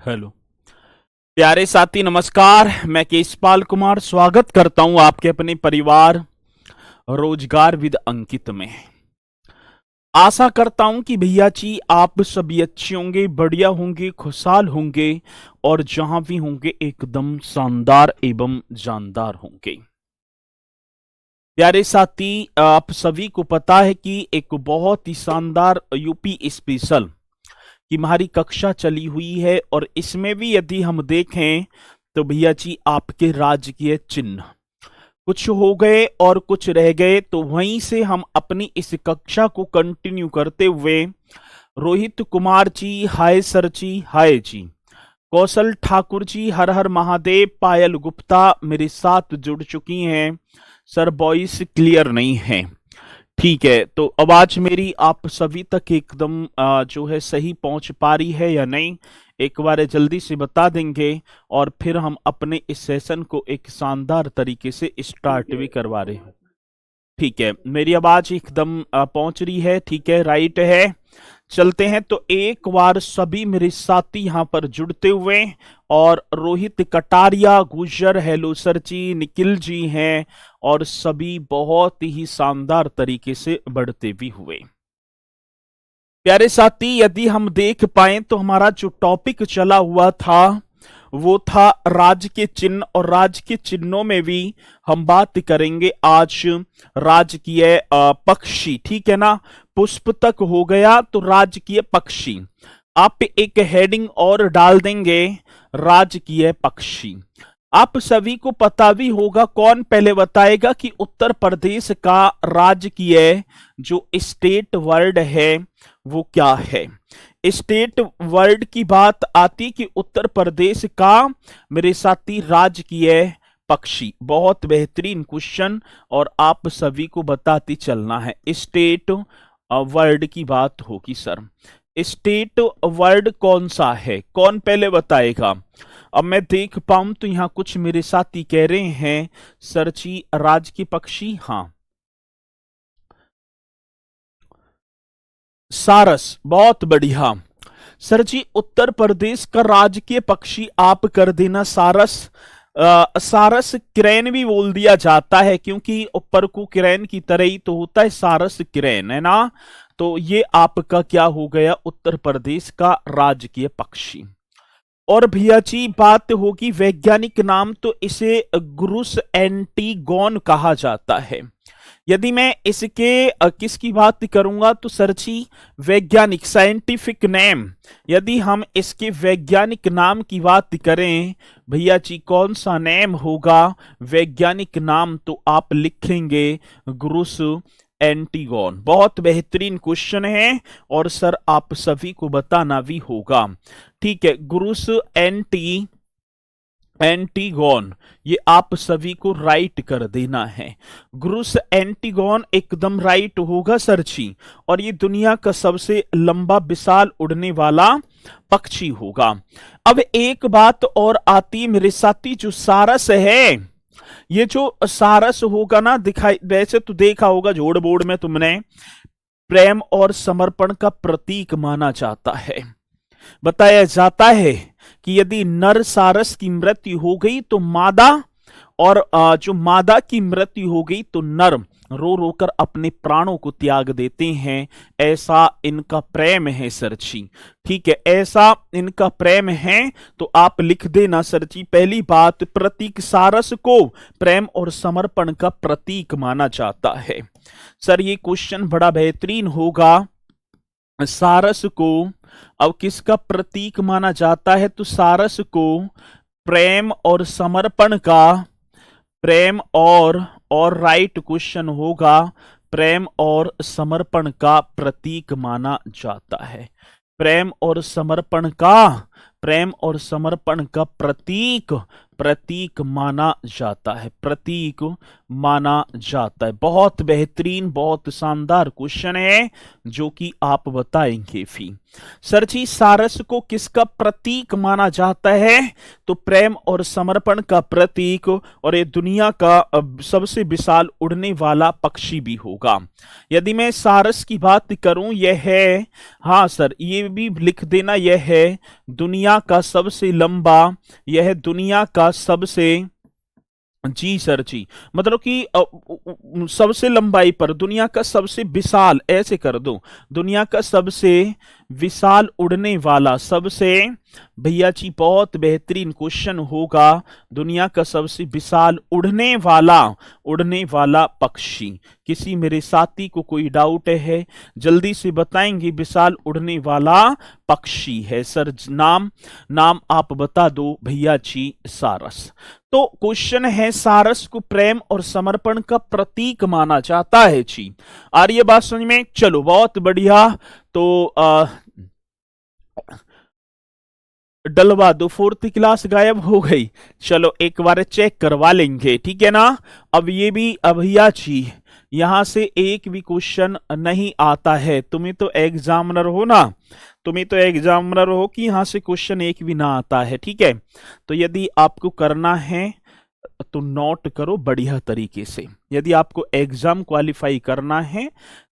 Hello प्यारे साथी, नमस्कार। मैं केशपाल कुमार स्वागत करता हूं आपके अपने परिवार रोजगार विद अंकित में। आशा करता हूं कि भैया जी आप सभी अच्छे होंगे, बढ़िया होंगे, खुशहाल होंगे और जहां भी होंगे एकदम शानदार एवं जानदार होंगे। प्यारे साथी, आप सभी को पता है कि एक बहुत ही शानदार यूपी स्पेशल कि हमारी कक्षा चली हुई है और इसमें भी यदि हम देखें तो भैया जी आपके राजकीय चिन्ह कुछ हो गए और कुछ रह गए, तो वहीं से हम अपनी इस कक्षा को कंटिन्यू करते हुए रोहित कुमार जी हाय सर जी, हाय जी। कौशल ठाकुर जी हर हर महादेव। पायल गुप्ता मेरे साथ जुड़ चुकी हैं। सर वॉइस क्लियर नहीं है। ठीक है, तो आवाज मेरी आप सभी तक एकदम जो है सही पहुंच पा रही है या नहीं, एक बार जल्दी से बता देंगे और फिर हम अपने इस सेशन को एक शानदार तरीके से स्टार्ट भी करवा रहे हैं। ठीक है, मेरी आवाज एकदम पहुंच रही है? ठीक है, राइट है। चलते हैं, तो एक बार सभी मेरे साथी यहाँ पर जुड़ते हुए और रोहित कटारिया गुजर हेलो सर जी, निखिल जी हैं और सभी बहुत ही शानदार तरीके से बढ़ते भी हुए। प्यारे साथी, यदि हम देख पाए तो हमारा जो टॉपिक चला हुआ था वो था राज के चिन्ह, और राज के चिन्हों में भी हम बात करेंगे आज राजकीय पक्षी। ठीक है ना, पुष्प तक हो गया, तो राजकीय पक्षी आप एक हेडिंग और डाल देंगे, राजकीय पक्षी। आप सभी को पता भी होगा, कौन पहले बताएगा कि उत्तर प्रदेश का राजकीय जो स्टेट वर्ड है वो क्या है? स्टेट वर्ड की बात आती कि उत्तर प्रदेश का मेरे साथी राजकीय पक्षी। बहुत बेहतरीन क्वेश्चन, और आप सभी को बताती चलना है। स्टेट वर्ड की बात होगी सर। स्टेट वर्ड कौन सा है, कौन पहले बताएगा? अब मैं देख पाऊं तो यहां कुछ मेरे साथी कह रहे हैं सर जी राजकीय पक्षी। हाँ, सारस, बहुत बढ़िया। सर जी उत्तर प्रदेश का राजकीय पक्षी आप कर देना सारस। सारस क्रेन भी बोल दिया जाता है, क्योंकि ऊपर को क्रेन की तरह ही तो होता है, सारस क्रेन है ना। तो ये आपका क्या हो गया, उत्तर प्रदेश का राजकीय पक्षी। और भैया जी बात होगी वैज्ञानिक नाम, तो इसे ग्रुस एंटीगोन कहा जाता है। यदि मैं इसके किसकी बात करूंगा तो सर जी वैज्ञानिक साइंटिफिक नेम, यदि हम इसके वैज्ञानिक नाम की बात करें भैया जी, कौन सा नेम होगा वैज्ञानिक नाम? तो आप लिखेंगे ग्रुस एंटीगोन। बहुत बेहतरीन क्वेश्चन है और सर आप सभी को बताना भी होगा। ठीक है, ग्रुस एंटीगोन, ये आप सभी को राइट कर देना है। ग्रुस एंटीगोन एकदम राइट होगा सर जी, और ये दुनिया का सबसे लंबा विशाल उड़ने वाला पक्षी होगा। अब एक बात और आती मेरे साथी, जो सारस है, ये जो सारस होगा ना, दिखाई वैसे तो देखा होगा जोड़ बोर्ड में तुमने, प्रेम और समर्पण का प्रतीक माना जाता है। बताया जाता है कि यदि नर सारस की मृत्यु हो गई तो मादा, और जो मादा की मृत्यु हो गई तो नर रो रो कर अपने प्राणों को त्याग देते हैं। ऐसा इनका प्रेम है सर जी। ठीक है, ऐसा इनका प्रेम है। तो आप लिख देना सर जी, पहली बात, प्रतीक सारस को प्रेम और समर्पण का प्रतीक माना जाता है। सर ये क्वेश्चन बड़ा बेहतरीन होगा। सारस को अब किसका प्रतीक माना जाता है? तो सारस को प्रेम और समर्पण का, प्रेम और राइट क्वेश्चन होगा, प्रेम और समर्पण का प्रतीक माना जाता है। प्रेम और समर्पण का, प्रेम और समर्पण का प्रतीक प्रतीक माना जाता है, प्रतीक माना जाता है। बहुत बेहतरीन, बहुत शानदार क्वेश्चन है जो कि आप बताएंगे भी। सर जी सारस को किसका प्रतीक माना जाता है? तो प्रेम और समर्पण का प्रतीक, और ये दुनिया का सबसे विशाल उड़ने वाला पक्षी भी होगा। यदि मैं सारस की बात करूं, यह है, हाँ सर ये भी लिख देना, यह है दुनिया का सबसे लंबा, यह दुनिया का सबसे, जी सर जी, मतलब कि सबसे लंबाई पर दुनिया का सबसे विशाल, ऐसे कर दो, दुनिया का सबसे विशाल उड़ने वाला, सबसे, भैया जी बहुत बेहतरीन क्वेश्चन होगा, दुनिया का सबसे विशाल उड़ने वाला पक्षी। किसी मेरे साथी को कोई डाउट है, जल्दी से बताएंगे, विशाल उड़ने वाला पक्षी है सर, नाम आप बता दो भैया जी, सारस। तो क्वेश्चन है, सारस को प्रेम और समर्पण का प्रतीक माना जाता है जी। आ रही है बात समझ में? चलो बहुत बढ़िया। तो डलवा दो, 4th क्लास गायब हो गई। चलो एक बार चेक करवा लेंगे, ठीक है ना। अब ये भी भैया जी यहां से एक भी क्वेश्चन नहीं आता है, तुम्हें तो एग्जामिनर हो ना, तुम्हें तो एग्जामिनर हो कि यहां से क्वेश्चन एक भी ना आता है, ठीक है। तो यदि आपको करना है तो नोट करो बढ़िया तरीके से, यदि आपको एग्जाम क्वालिफाई करना है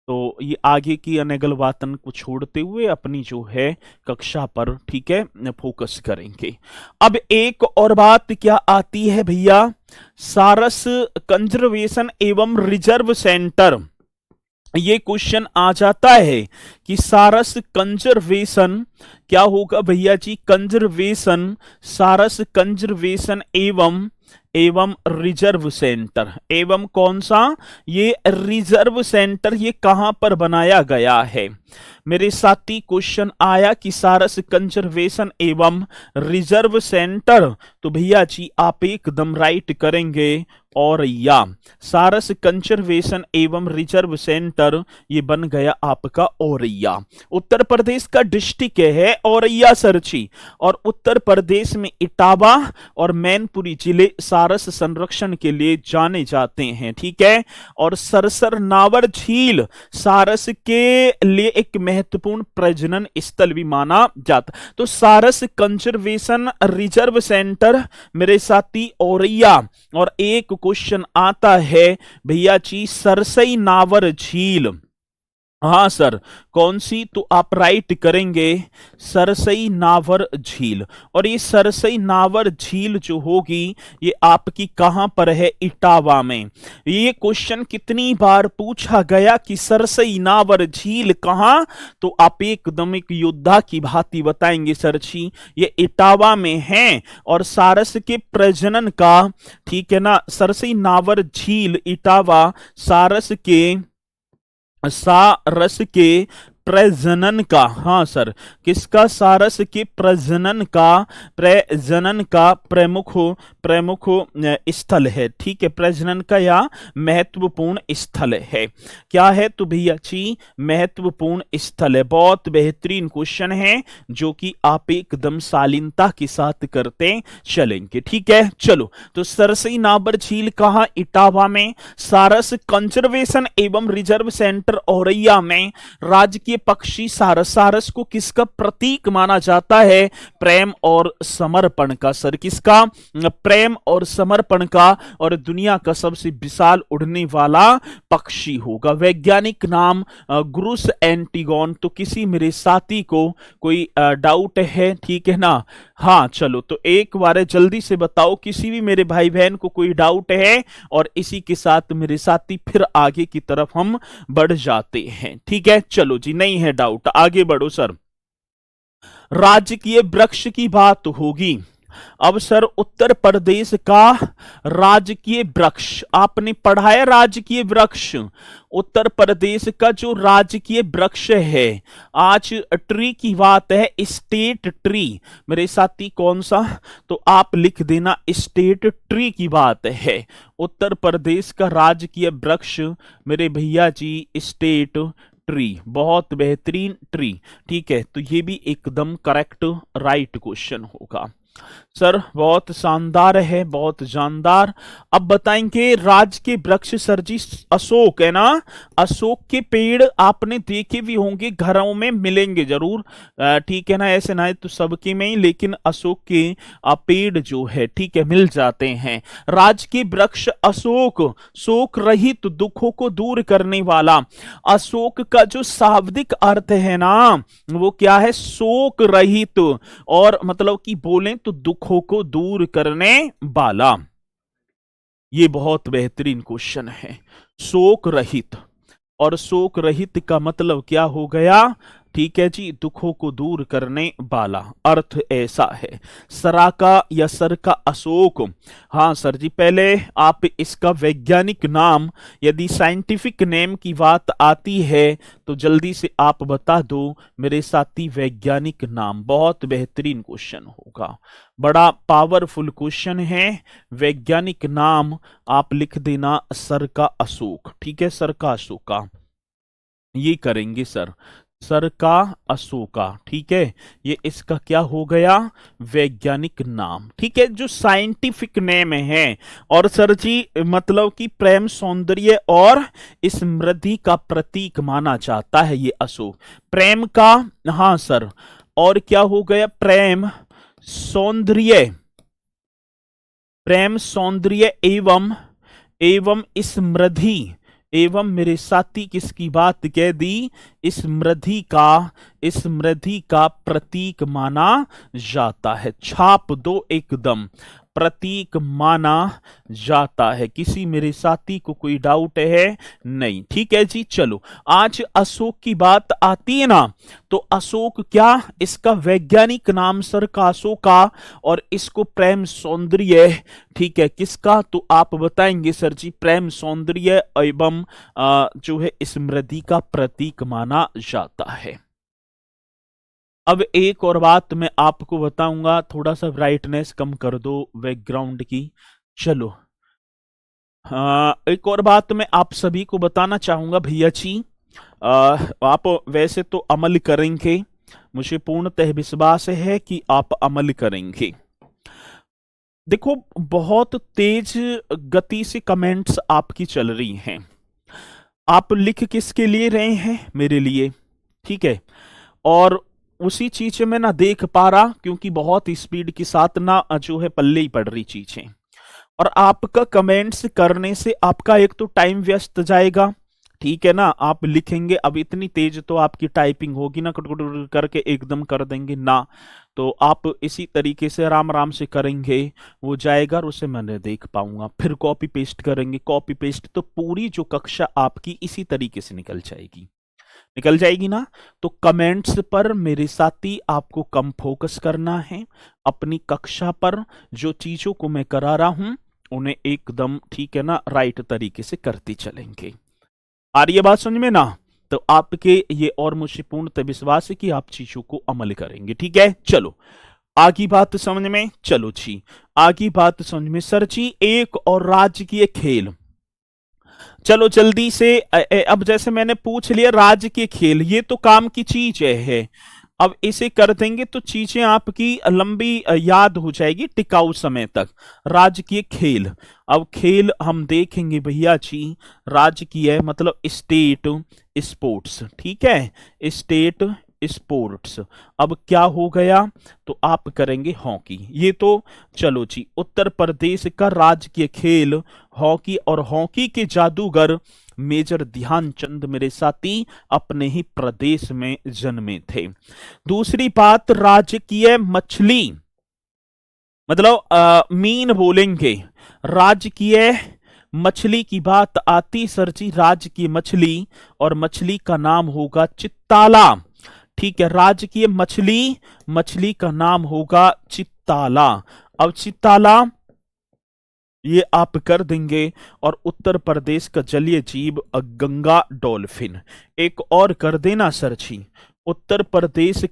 तो ये आगे की अनेगल बातन को छोड़ते हुए अपनी जो है कक्षा पर, ठीक है, फोकस करेंगे। अब एक और बात क्या आती है भैया, सारस कंजर्वेशन एवं रिजर्व सेंटर, ये क्वेश्चन आ जाता है कि सारस कंजर्वेशन क्या होगा भैया जी, कंजर्वेशन, सारस कंजर्वेशन एवं रिजर्व सेंटर, एवं कौन सा, ये रिजर्व सेंटर, ये कहां पर बनाया गया है मेरे साथी? क्वेश्चन आया कि सारस कंजर्वेशन एवं रिजर्व सेंटर, तो भैया जी आप एकदम राइट करेंगे, औरैया, सारस कंजर्वेशन एवं रिजर्व सेंटर ये बन गया आपका औरैया। उत्तर प्रदेश का डिस्ट्रिक्ट है औरैया सरची, और उत्तर प्रदेश में इटावा और मैनपुरी जिले सारस संरक्षण के लिए जाने जाते हैं, ठीक है। और सरसर नावर झील सारस के लिए एक महत्वपूर्ण प्रजनन स्थल भी माना जाता। तो सारस कंजर्वेशन रिजर्व सेंटर मेरे साथी औरैया, और एक क्वेश्चन आता है भैया जी सरसई नावर झील, हाँ सर कौन सी, तो आप राइट करेंगे सरसई नावर झील। और ये सरसई नावर झील जो होगी ये आपकी कहां पर है, इटावा में। ये क्वेश्चन कितनी बार पूछा गया कि सरसई नावर झील कहां, तो आप एकदम एक योद्धा की भांति बताएंगे सर जी ये इटावा में है। और सारस के प्रजनन का, ठीक है ना, सरसई नावर झील इटावा सारस के प्रजनन का, हाँ सर किसका, सारस के प्रजनन का प्रमुख स्थल है, ठीक है, प्रजनन का या महत्वपूर्ण स्थल है, क्या है तो भैया जी महत्वपूर्ण स्थल है। बहुत बेहतरीन क्वेश्चन है जो कि आप एकदम शालीनता के साथ करते चलेंगे, ठीक है। चलो तो सरसई नावर झील कहां, इटावा में। सारस कंजर्वेशन एवं रिजर्व सेंटर औरैया में। राजकीय पक्षी सारस, सारस को किसका प्रतीक माना जाता है, प्रेम और समर्पण का, सर किसका, प्रेम और समर्पण का, और दुनिया का सबसे विशाल उड़ने वाला पक्षी होगा। वैज्ञानिक नाम ग्रुस एंटिगोन। तो किसी मेरे साथी को कोई डाउट है, ठीक है ना, हाँ चलो तो एक बार जल्दी से बताओ, किसी भी मेरे भाई बहन को कोई डाउट है, और इसी के साथ मेरे साथी फिर आगे की तरफ हम बढ़ जाते हैं, ठीक है। चलो जी नहीं है डाउट, आगे बढ़ो सर। राजकीय वृक्ष की बात होगी। अब सर उत्तर प्रदेश का राजकीय वृक्ष आपने पढ़ा है, राजकीय वृक्ष उत्तर प्रदेश का जो राजकीय वृक्ष है, आज ट्री की बात है, स्टेट ट्री मेरे साथी कौन सा, तो आप लिख देना स्टेट ट्री की बात है। उत्तर प्रदेश का राजकीय वृक्ष मेरे भैया जी स्टेट ट्री, बहुत बेहतरीन ट्री, ठीक है। तो ये भी एकदम करेक्ट राइट क्वेश्चन होगा। सर बहुत शानदार है, बहुत जानदार। अब बताएंगे राज के वृक्ष सर जी, अशोक है ना। अशोक के पेड़ आपने देखे भी होंगे, घरों में मिलेंगे जरूर, ठीक है ना। ऐसे ना है तो सबके में ही, लेकिन अशोक के पेड़ जो है ठीक है मिल जाते हैं। राज के वृक्ष अशोक, शोक रहित दुखों को दूर करने वाला। अशोक का जो शाब्दिक अर्थ है ना वो क्या है, शोक रहित, और मतलब कि बोलें तो दुखों को दूर करने वाला। ये बहुत बेहतरीन क्वेश्चन है, शोक रहित। और शोक रहित का मतलब क्या हो गया, ठीक है जी, दुखों को दूर करने वाला, अर्थ ऐसा है। सरा का या सर का अशोक, हाँ सर जी, पहले आप इसका वैज्ञानिक नाम, यदि साइंटिफिक नेम की बात आती है तो जल्दी से आप बता दो मेरे साथी वैज्ञानिक नाम। बहुत बेहतरीन क्वेश्चन होगा, बड़ा पावरफुल क्वेश्चन है। वैज्ञानिक नाम आप लिख देना सर का अशोक, ठीक है, सर का अशोका, ये करेंगे सर, सर का अशोका, ठीक है। ये इसका क्या हो गया, वैज्ञानिक नाम, ठीक है, जो साइंटिफिक नेम है। और सर जी मतलब कि प्रेम, सौंदर्य और समृद्धि का प्रतीक माना जाता है ये अशोक, प्रेम का, हाँ सर। और क्या हो गया, प्रेम, सौंदर्य, प्रेम, सौंदर्य एवं समृद्धि, एवं मेरे साथी किसकी बात कह दी, समृद्धि का प्रतीक माना जाता है। छाप दो एकदम, प्रतीक माना जाता है। किसी मेरे साथी को कोई डाउट है नहीं, ठीक है जी। चलो आज अशोक की बात आती है ना, तो अशोक क्या, इसका वैज्ञानिक नाम सर का अशोका, और इसको प्रेम सौंदर्य, ठीक है, किसका, तो आप बताएंगे सर जी प्रेम सौंदर्य एवं जो है समृद्धि का प्रतीक माना जाता है। अब एक और बात मैं आपको बताऊंगा, थोड़ा सा ब्राइटनेस कम कर दो बैकग्राउंड की। चलो एक और बात मैं आप सभी को बताना चाहूंगा भैया जी, आप वैसे तो अमल करेंगे, मुझे पूर्णतः विश्वास है कि आप अमल करेंगे। देखो बहुत तेज गति से कमेंट्स आपकी चल रही हैं, आप लिख किसके लिए रहे हैं, मेरे लिए, ठीक है। और उसी चीज में ना देख पा रहा, क्योंकि बहुत स्पीड के साथ ना जो है पल्ले ही पड़ रही चीजें, और आपका कमेंट्स करने से आपका एक तो टाइम व्यस्त जाएगा, ठीक है ना। आप लिखेंगे, अब इतनी तेज तो आपकी टाइपिंग होगी ना, कुट करके एकदम कर देंगे ना, तो आप इसी तरीके से आराम आराम से करेंगे, वो जाएगा और उसे मैं नहीं देख पाऊंगा। फिर कॉपी पेस्ट करेंगे, कॉपी पेस्ट, तो पूरी जो कक्षा आपकी इसी तरीके से निकल जाएगी ना। तो कमेंट्स पर मेरे साथी आपको कम फोकस करना है, अपनी कक्षा पर जो चीजों को मैं करा रहा हूं उन्हें एकदम, ठीक है ना, राइट तरीके से करते चलेंगे। आ रही है बात समझ में ना, तो आपके ये और मुझे पूर्णतः विश्वास है कि आप चीजों को अमल करेंगे, ठीक है। चलो आगे बात समझ में, चलो जी आगे बात समझ में। सर जी एक और राजकीय खेल, चलो जल्दी से अब जैसे मैंने पूछ लिया राजकीय खेल, ये तो काम की चीज है। अब इसे कर देंगे तो चीजें आपकी लंबी याद हो जाएगी टिकाऊ समय तक। राजकीय खेल, अब खेल हम देखेंगे भैया जी, राजकीय मतलब स्टेट स्पोर्ट्स, ठीक है, स्टेट स्पोर्ट्स। अब क्या हो गया, तो आप करेंगे हॉकी, ये तो चलो जी उत्तर प्रदेश का राजकीय खेल हॉकी, और हॉकी के जादूगर मेजर ध्यानचंद मेरे साथी अपने ही प्रदेश में जन्मे थे। दूसरी बात, राजकीय मछली, मतलब मीन बोलेंगे, राजकीय मछली की बात आती सर जी, राजकीय मछली, और मछली का नाम होगा चित्ताला, ठीक है। राजकीय मछली का नाम होगा चित्ताला। अब चित्ताला ये आप कर देंगे, और उत्तर प्रदेश का जलीय जीव गंगा डॉल्फिन, एक और कर देना सर जी, उत्तर प्रदेश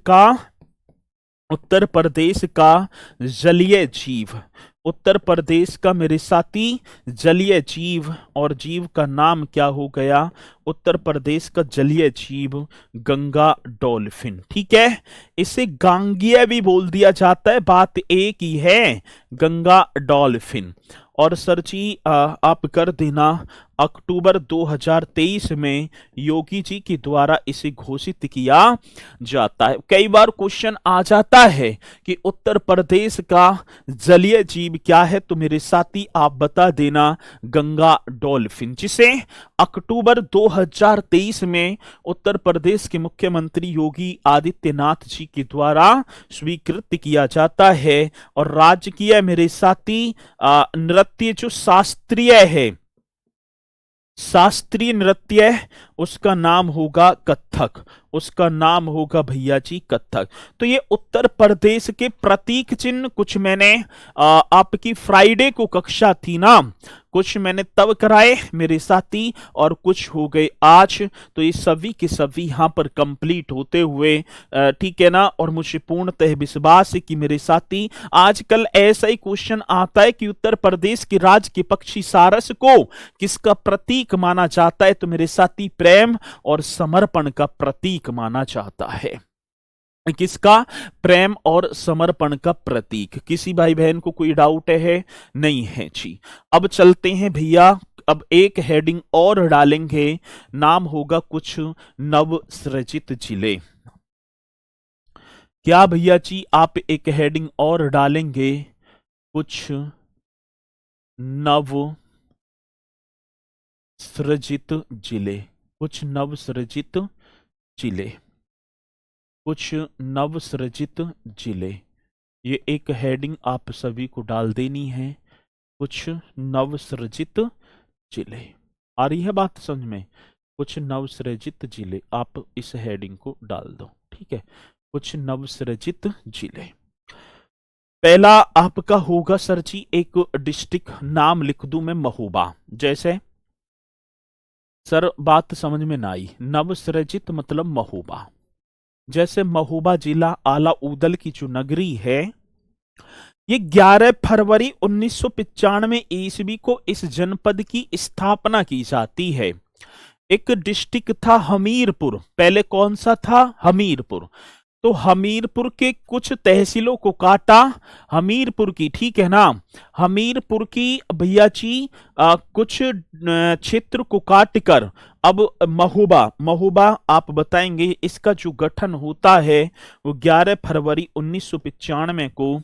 का जलीय जीव, उत्तर प्रदेश का मेरे साथी जलीय जीव, और जीव का नाम क्या हो गया? उत्तर प्रदेश का जलीय जीव गंगा डॉल्फिन। ठीक है, इसे गांगेय भी बोल दिया जाता है, बात एक ही है, गंगा डॉल्फिन। और सर जी आप कर देना, अक्टूबर 2023 में योगी जी के द्वारा इसे घोषित किया जाता है। कई बार क्वेश्चन आ जाता है कि उत्तर प्रदेश का जलीय जीव क्या है, तो मेरे साथी आप बता देना, गंगा डॉल्फिन, जिसे अक्टूबर 2023 में उत्तर प्रदेश के मुख्यमंत्री योगी आदित्यनाथ जी के द्वारा स्वीकृत किया जाता है। और राजकीय मेरे साथी नृत्य जो शास्त्रीय है, शास्त्रीय नृत्य, उसका नाम होगा कथक, उसका नाम होगा भैया जी कथक। तो ये उत्तर प्रदेश के प्रतीक चिन्ह कुछ मैंने आपकी फ्राइडे को कक्षा थी ना, कुछ मैंने तब कराए मेरे साथी और कुछ हो गए आज। तो ये सभी के सभी यहाँ पर कंप्लीट होते हुए, ठीक है ना। और मुझे पूर्णतः विश्वास है कि मेरे साथी आजकल ऐसा ही क्वेश्चन आता है कि उत्तर प्रदेश के राज्य के पक्षी सारस को किसका प्रतीक माना जाता है, तो मेरे साथी प्रेम और समर्पण का प्रतीक माना जाता है। किसका? प्रेम और समर्पण का प्रतीक। किसी भाई बहन को कोई डाउट है? नहीं है जी। अब चलते हैं भैया, अब एक हेडिंग और डालेंगे, नाम होगा कुछ नव सृजित जिले। क्या भैया जी आप एक हेडिंग और डालेंगे, कुछ नव सृजित जिले, कुछ नव सृजित जिले, कुछ नवसृजित जिले। ये एक हेडिंग आप सभी को डाल देनी है, कुछ नवसृजित जिले। आ रही है बात समझ में? कुछ नवसृजित जिले, आप इस हेडिंग को डाल दो, ठीक है। कुछ नवसृजित जिले। पहला आपका होगा सर जी, एक डिस्ट्रिक्ट नाम लिख दूं मैं, महोबा। जैसे सर बात समझ में ना आई, नवसृजित मतलब महोबा। जैसे महोबा जिला आला ऊदल की जो नगरी है, ये 11 फरवरी 1995 ईस्वी को इस जनपद की स्थापना की जाती है। एक डिस्ट्रिक्ट था हमीरपुर, पहले कौन सा था? हमीरपुर। तो हमीरपुर के कुछ तहसीलों को काटा, हमीरपुर की, ठीक है ना, हमीरपुर की भैया जी कुछ क्षेत्र को काटकर अब महोबा, महोबा आप बताएंगे इसका जो गठन होता है वो 11 फरवरी 1995 को,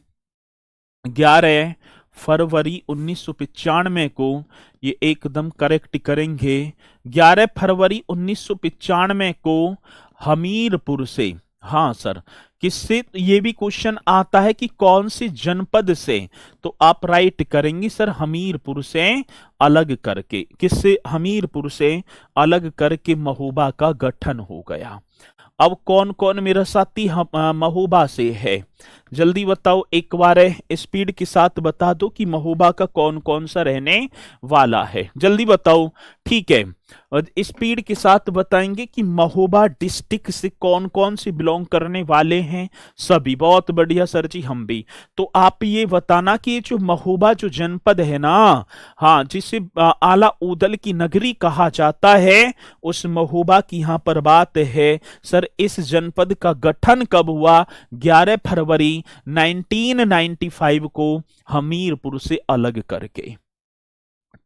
11 फरवरी 1995 को, ये एकदम करेक्ट करेंगे, 11 फरवरी 1995 को हमीरपुर से, हाँ सर, किससे? ये भी क्वेश्चन आता है कि कौन से जनपद से, तो आप राइट करेंगे सर हमीरपुर से अलग करके। किससे? हमीरपुर से अलग करके महोबा का गठन हो गया। अब कौन कौन मेरा साथी महोबा से है, जल्दी बताओ, एक बार स्पीड के साथ बता दो कि महोबा का कौन कौन सा रहने वाला है, जल्दी बताओ, ठीक है। और स्पीड के साथ बताएंगे कि महोबा डिस्ट्रिक्ट से कौन कौन से बिलोंग करने वाले हैं, सभी। बहुत बढ़िया सर जी, हम भी। तो आप ये बताना कि जो महोबा जो जनपद है ना, हाँ, जिसे आला ऊदल की नगरी कहा जाता है, उस महोबा की यहाँ पर बात है। सर इस जनपद का गठन कब हुआ? 11 फरवरी 1995 को हमीरपुर से अलग करके,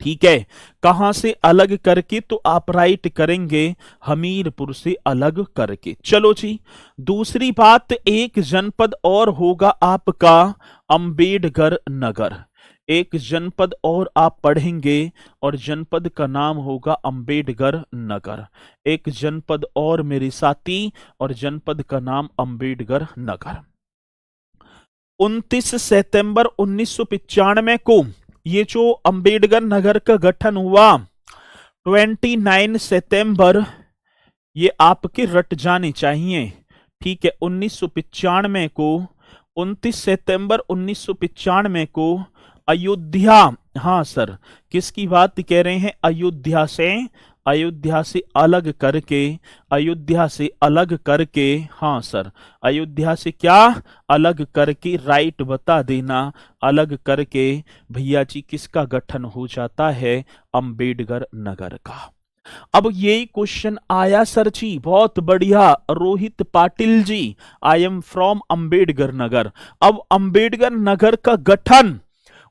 ठीक है। कहां से अलग करके? तो आप राइट करेंगे हमीरपुर से अलग करके। चलो जी, दूसरी बात, एक जनपद और होगा आपका अंबेडकर नगर। एक जनपद और आप पढ़ेंगे और जनपद का नाम होगा अंबेडकर नगर। एक जनपद और मेरे साथी, और जनपद का नाम अंबेडकर नगर। 29 सितंबर 1995 को ये जो अंबेडकर नगर का गठन हुआ, 29 सितंबर, ये आपके रट जाने चाहिए, ठीक है। 1995 को, 29 सितंबर 1995 को अयोध्या, हाँ सर, किसकी बात कह रहे हैं? अयोध्या से अयोध्या से अलग करके, अयोध्या से अलग करके, हाँ सर, अयोध्या से क्या अलग करके, राइट बता देना, अलग करके भैया जी किसका गठन हो जाता है, अंबेडकर नगर का। अब यही क्वेश्चन आया सर जी, बहुत बढ़िया Rohit Patil ji, I am from Ambedkar Nagar. अब अंबेडकर नगर का गठन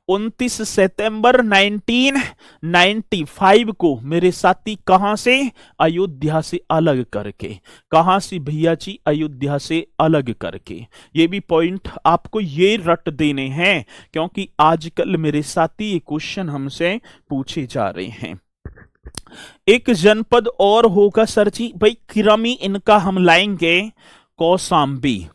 29 सितंबर 1995 को मेरे साथी कहां से, अयोध्या से अलग करके, कहां से भैया जी, अयोध्या से अलग करके। ये भी पॉइंट आपको ये रट देने हैं, क्योंकि आजकल मेरे साथी ये क्वेश्चन हमसे पूछे जा रहे हैं। एक जनपद और होगा सर जी, भाई किरमी इनका हम लाएंगे, कौशाम्बी।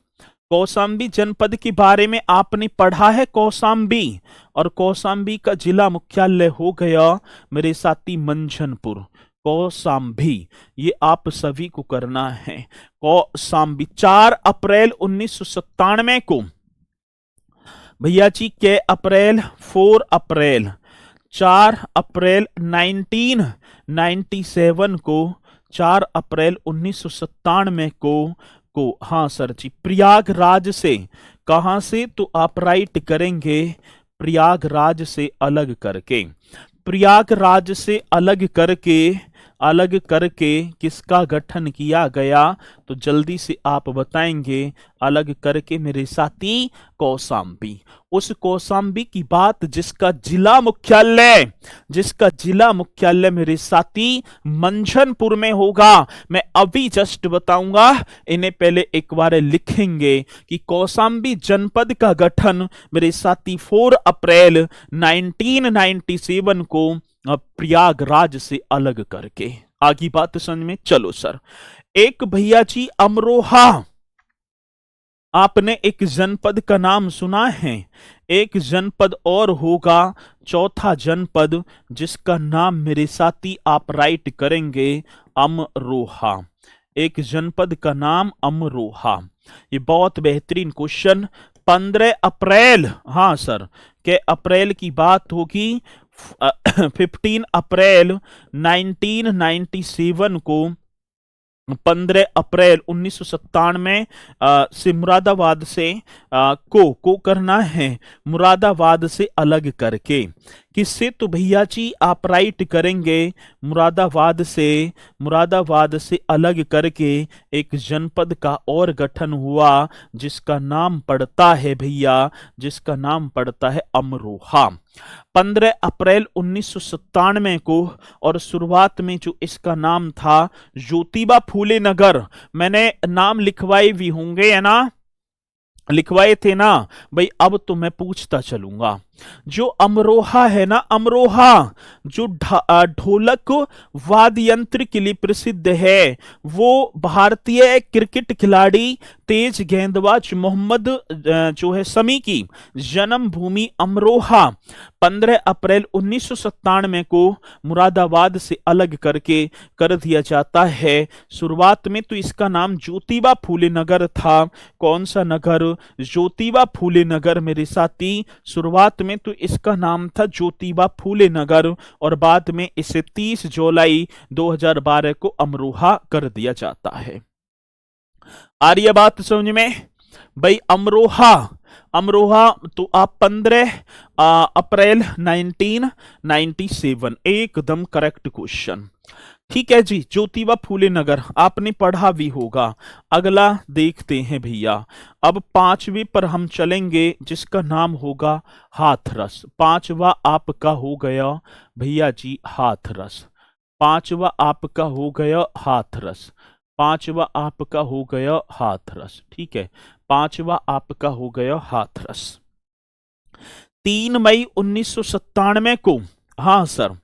कौशाम्बी जनपद के बारे में आपने पढ़ा है, कौशाम्बी, और कौशाम्बी का जिला मुख्यालय हो गया मेरे साथी मंझनपुर। कौशाम्बी, ये आप सभी को करना है, कौशाम्बी। 4 अप्रैल 1997 को भैया जी, के अप्रैल, 4 अप्रैल, 4 अप्रैल 1997 को, 4 अप्रैल 1997 को, हाँ सर जी, प्रयागराज से, कहां से, तो आप राइट करेंगे प्रयागराज से अलग करके, प्रयागराज से अलग करके, अलग करके किसका गठन किया गया, तो जल्दी से आप बताएंगे, अलग करके मेरे साथी, कौशाम्बी। उस कौशाम्बी की बात जिसका जिला मुख्यालय, जिसका जिला मुख्यालय मेरे साथी मंझनपुर में होगा। मैं अभी जस्ट बताऊंगा, इन्हें पहले एक बार लिखेंगे कि कौशाम्बी जनपद का गठन मेरे साथी 4 अप्रैल 1997 को प्रयागराज से अलग करके। आगे बात समझ में, चलो सर। एक भैया जी अमरोहा, आपने एक जनपद का नाम सुना है, एक जनपद और होगा, चौथा जनपद, जिसका नाम मेरे साथी आप राइट करेंगे अमरोहा। एक जनपद का नाम अमरोहा। ये बहुत बेहतरीन क्वेश्चन। 15 अप्रैल, हाँ सर, के अप्रैल की बात होगी, 15 अप्रैल 1997 को, 15 अप्रैल 1997 से मुरादाबाद से को करना है, मुरादाबाद से अलग करके। किससे, तो भैया जी आप राइट करेंगे मुरादाबाद से, मुरादाबाद से अलग करके एक जनपद का और गठन हुआ, जिसका नाम पड़ता है भैया, जिसका नाम पड़ता है अमरोहा। 15 अप्रैल 1997 को, और शुरुआत में जो इसका नाम था ज्योतिबा फूले नगर, मैंने नाम लिखवाए भी होंगे, है ना, लिखवाए थे ना भाई। अब तो मैं पूछता चलूंगा, जो अमरोहा है ना, अमरोहा जो ढोलक वाद्य यंत्र के लिए प्रसिद्ध है, वो भारतीय क्रिकेट खिलाड़ी तेज गेंदबाज मोहम्मद जो है शमी की जन्मभूमि अमरोहा 15 अप्रैल 1997 को मुरादाबाद से अलग करके कर दिया जाता है। शुरुआत में तो इसका नाम ज्योतिबा फूले नगर था। कौन सा नगर, ज्योतिबा फूले नगर मेरे साथी। शुरुआत में तो इसका नाम था ज्योतिबा फूले नगर, और बाद में इसे 30 जुलाई 2012 को अमरोहा कर दिया जाता है। आ रही है बात समझ में भाई। अमरोहा, अमरोहा तो आप 15 अप्रैल 1997, एकदम करेक्ट क्वेश्चन। ठीक है जी, ज्योतिबा फूले नगर आपने पढ़ा भी होगा। अगला देखते हैं भैया, अब 5वीं पर हम चलेंगे, जिसका नाम होगा हाथरस। 5वां आपका हो गया भैया जी हाथरस। 5वां आपका हो गया हाथरस। 5वां आपका हो गया हाथरस। ठीक है, 5वां आपका हो गया हाथरस। 3 मई 1997 को, हाँ सर,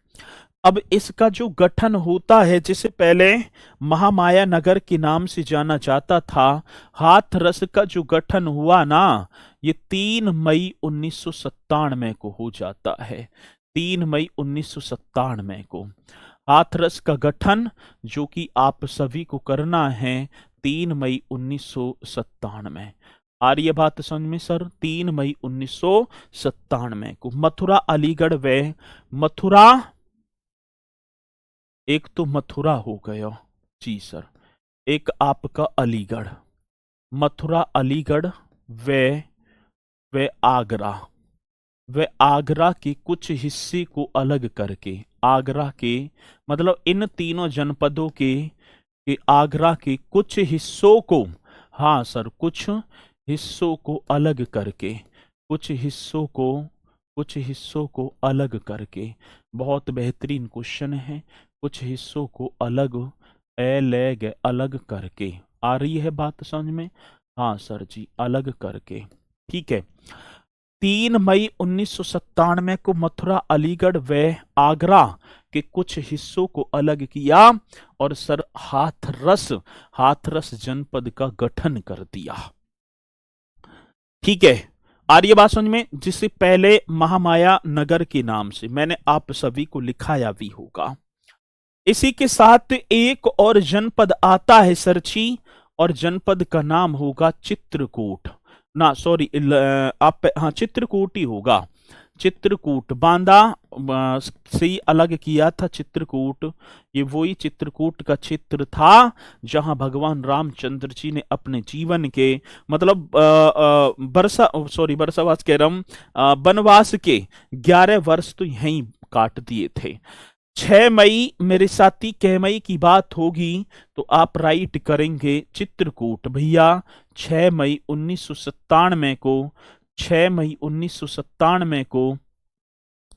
अब इसका जो गठन होता है, जिसे पहले महामाया नगर के नाम से जाना जाता था, हाथरस का जो गठन हुआ ना, ये 3 मई 1997 को हो जाता है। 3 मई 1997 को हाथरस का गठन, जो कि आप सभी को करना है 3 मई 1997। आ रही है बात समझ में सर। 3 मई 1997 को मथुरा, अलीगढ़ व मथुरा एक तो मथुरा हो गया जी सर, एक आपका अलीगढ़, मथुरा अलीगढ़, वे वे आगरा, वे आगरा के कुछ हिस्से को अलग करके, आगरा के मतलब इन तीनों जनपदों के आगरा के कुछ हिस्सों को, हाँ सर, कुछ हिस्सों को अलग करके, कुछ हिस्सों को, कुछ हिस्सों को अलग करके, बहुत बेहतरीन क्वेश्चन है। कुछ हिस्सों को अलग, अलग करके, आ रही है बात समझ में? हाँ सर जी, अलग करके, ठीक है। 3 मई 1997 को मथुरा अलीगढ़ व आगरा के कुछ हिस्सों को अलग किया और सर हाथरस जनपद का गठन कर दिया। ठीक है, आ रही है बात समझ में? जिससे पहले महामाया नगर के नाम से मैंने आप सभी को लिखाया भी होगा। इसी के साथ एक और जनपद आता है सरची, और जनपद का नाम होगा चित्रकूट, ना सॉरी आप, हाँ चित्रकूट ही होगा, चित्रकूट। बांदा से ही अलग किया था चित्रकूट, ये वही चित्रकूट का क्षेत्र था जहां भगवान रामचंद्र जी ने अपने जीवन के मतलब बरसावास कह रहा हूं, वनवास के 11 वर्ष तो यहीं काट दिए थे। 6 मई मेरे साथी कै मई की बात होगी तो आप राइट करेंगे चित्रकूट भैया। 6 मई 1997 को, 6 मई 1997 को,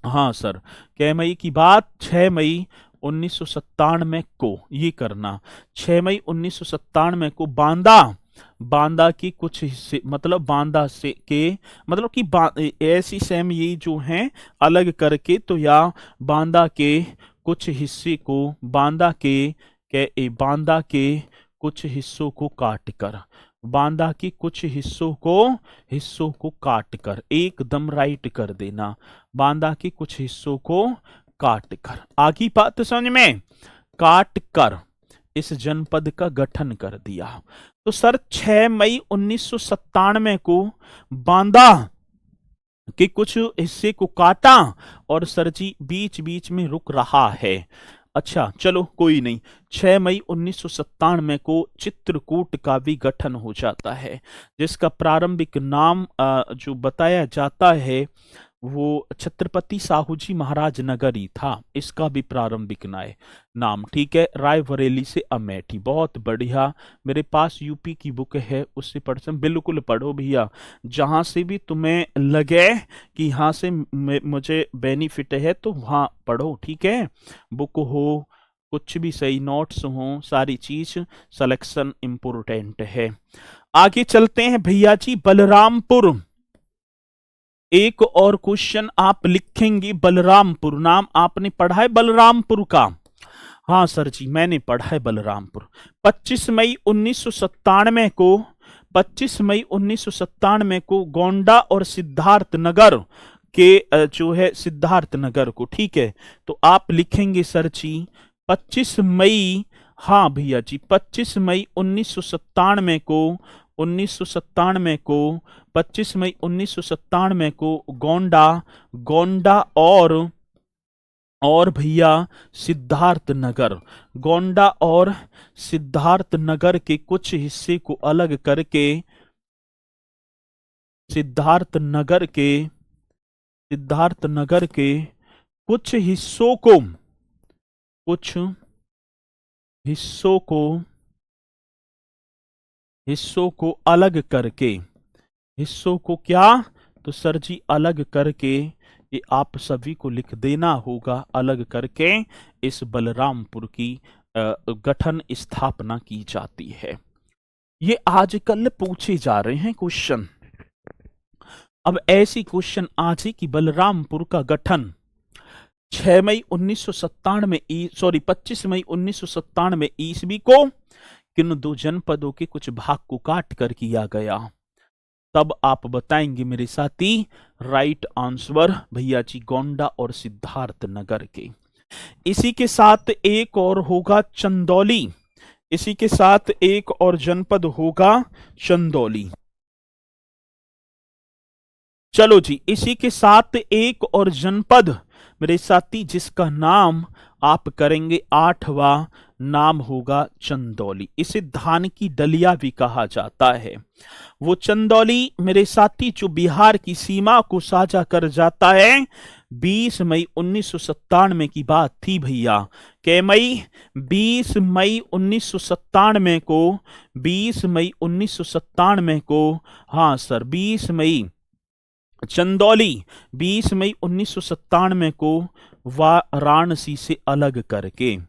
हाँ सर, कै मई की बात, 6 मई 1997 को ये करना। 6 मई 1997 को बांदा की कुछ हिस्से मतलब बांदा से के मतलब कि ऐसी सेम ये जो हैं अलग करके, तो या बांदा के कुछ हिस्से को, बांदा के कुछ हिस्सों को काटकर, बांदा के कुछ हिस्सों को काटकर, एकदम राइट कर देना, बांदा के कुछ हिस्सों को काटकर। आगे बात समझ में? काटकर इस जनपद का गठन कर दिया। तो सर 6 मई 1997 को बांदा के कुछ हिस्से को काटा और सर जी बीच बीच में रुक रहा है। अच्छा चलो कोई नहीं, 6 मई 1997 को चित्रकूट का भी गठन हो जाता है, जिसका प्रारंभिक नाम जो बताया जाता है वो छत्रपति साहू जी महाराज नगर ही था, इसका भी प्रारंभिक नाम, ठीक है। रायबरेली से अमेठी, बहुत बढ़िया। मेरे पास यूपी की बुक है, उससे बिल्कुल पढ़ो भैया, जहां से भी तुम्हें लगे कि यहाँ से मुझे बेनिफिट है तो वहां पढ़ो, ठीक है। बुक हो, कुछ भी सही, नोट्स हो, सारी चीज सिलेक्शन इंपोर्टेंट है। आगे चलते हैं भैया जी, बलरामपुर। एक और क्वेश्चन आप लिखेंगे, बलरामपुर नाम आपने पढ़ा है बलरामपुर का? हाँ सर जी मैंने पढ़ा है बलरामपुर। 25 मई 1997 को, 25 मई 1997 को गोंडा और सिद्धार्थ नगर के जो है सिद्धार्थ नगर को, ठीक है। तो आप लिखेंगे सर जी 25 मई, हाँ भैया जी 25 मई 1997 को, 1997 को, 25 मई 1997 को गोंडा और भैया सिद्धार्थ नगर, गोंडा और सिद्धार्थ नगर के कुछ हिस्से को अलग करके, सिद्धार्थ नगर के कुछ हिस्सों को अलग करके, हिस्सों को क्या, तो सर जी अलग करके, ये आप सभी को लिख देना होगा, अलग करके इस बलरामपुर की गठन स्थापना की जाती है। ये आजकल पूछे जा रहे हैं क्वेश्चन। अब ऐसी क्वेश्चन आज ही कि बलरामपुर का गठन 6 मई 1997 सॉरी 25 मई 1997 ईस्वी को किन दो जनपदों के कुछ भाग को काट कर किया गया, तब आप बताएंगे मेरे साथी राइट आंसर भैया जी गोंडा और सिद्धार्थ नगर के। इसी के साथ एक और होगा चंदौली, इसी के साथ एक और जनपद होगा चंदौली। चलो जी, इसी के साथ एक और जनपद मेरे साथी जिसका नाम आप करेंगे 8वां, नाम होगा चंदौली। इसे धान की डलिया भी कहा जाता है। वो चंदौली मेरे साथी जो बिहार की सीमा को साझा कर जाता है। 20 मई 1997 की बात थी भैया। कै मई? 20 मई 1997 को, 20 मई 1997 को, हाँ सर 20 मई, चंदौली 20 मई 1997 को वाराणसी से अलग करके,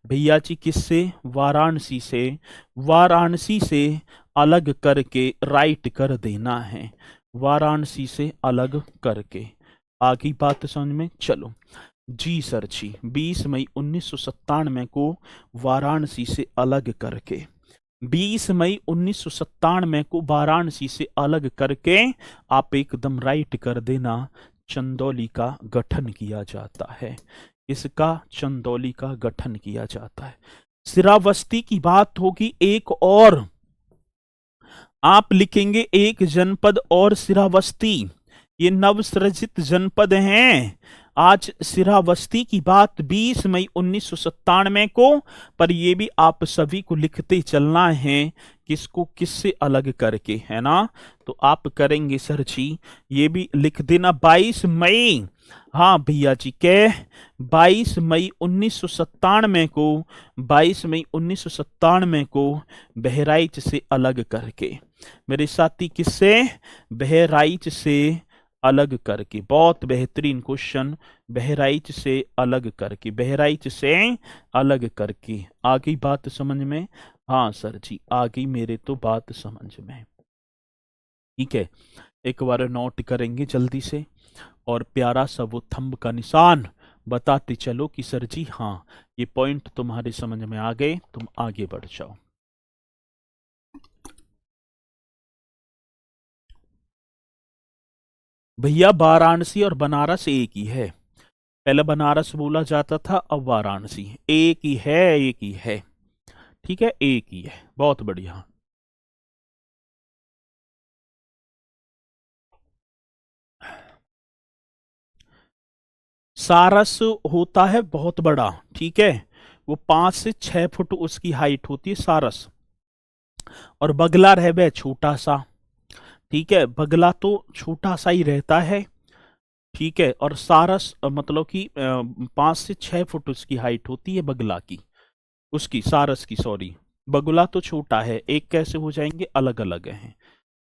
भैया जी किससे? वाराणसी से, वाराणसी से अलग करके राइट कर देना है, वाराणसी से अलग करके। आगे बात समझ में? चलो जी सर जी, 20 मई 1997 को वाराणसी से अलग करके, 20 मई 1997 को वाराणसी से अलग करके आप एकदम राइट कर देना, चंदौली का गठन किया जाता है। इसका चंदौली का गठन किया जाता है। श्रावस्ती की बात होगी एक और, आप लिखेंगे एक जनपद और श्रावस्ती, ये नवसृजित जनपद हैं। आज श्रावस्ती की बात 20 मई 1997 को, पर ये भी आप सभी को लिखते चलना है, किसको किससे अलग करके, है ना। तो आप करेंगे सर जी, ये भी लिख देना 22 मई, हाँ भैया जी के 22 मई 1997 को, 22 मई 1997 को बहराइच से अलग करके, मेरे साथी किससे? बहराइच से अलग करके। बहुत बेहतरीन क्वेश्चन, बहराइच से अलग करके, बहराइच से अलग करके। आगे बात समझ में? हाँ सर जी, आगे मेरे तो बात समझ में। ठीक है, एक बार नोट करेंगे जल्दी से, और प्यारा सा वो थंब का निशान बताते चलो कि सर जी हाँ ये पॉइंट तुम्हारे समझ में आ गए, तुम आगे बढ़ जाओ। भैया वाराणसी और बनारस एक ही है, पहले बनारस बोला जाता था, अब वाराणसी, एक ही है, एक ही है। ठीक है, एक ही है, बहुत बढ़िया। सारस होता है बहुत बड़ा, ठीक है, वो 5 से 6 फुट उसकी हाइट होती है सारस, और बगला रह वह छोटा सा। ठीक है, बगला तो छोटा सा ही रहता है, ठीक है, और सारस मतलब कि 5 से 6 फुट उसकी हाइट होती है बगला की, उसकी सारस की, सॉरी, बगुला तो छोटा है, एक कैसे हो जाएंगे, अलग अलग हैं।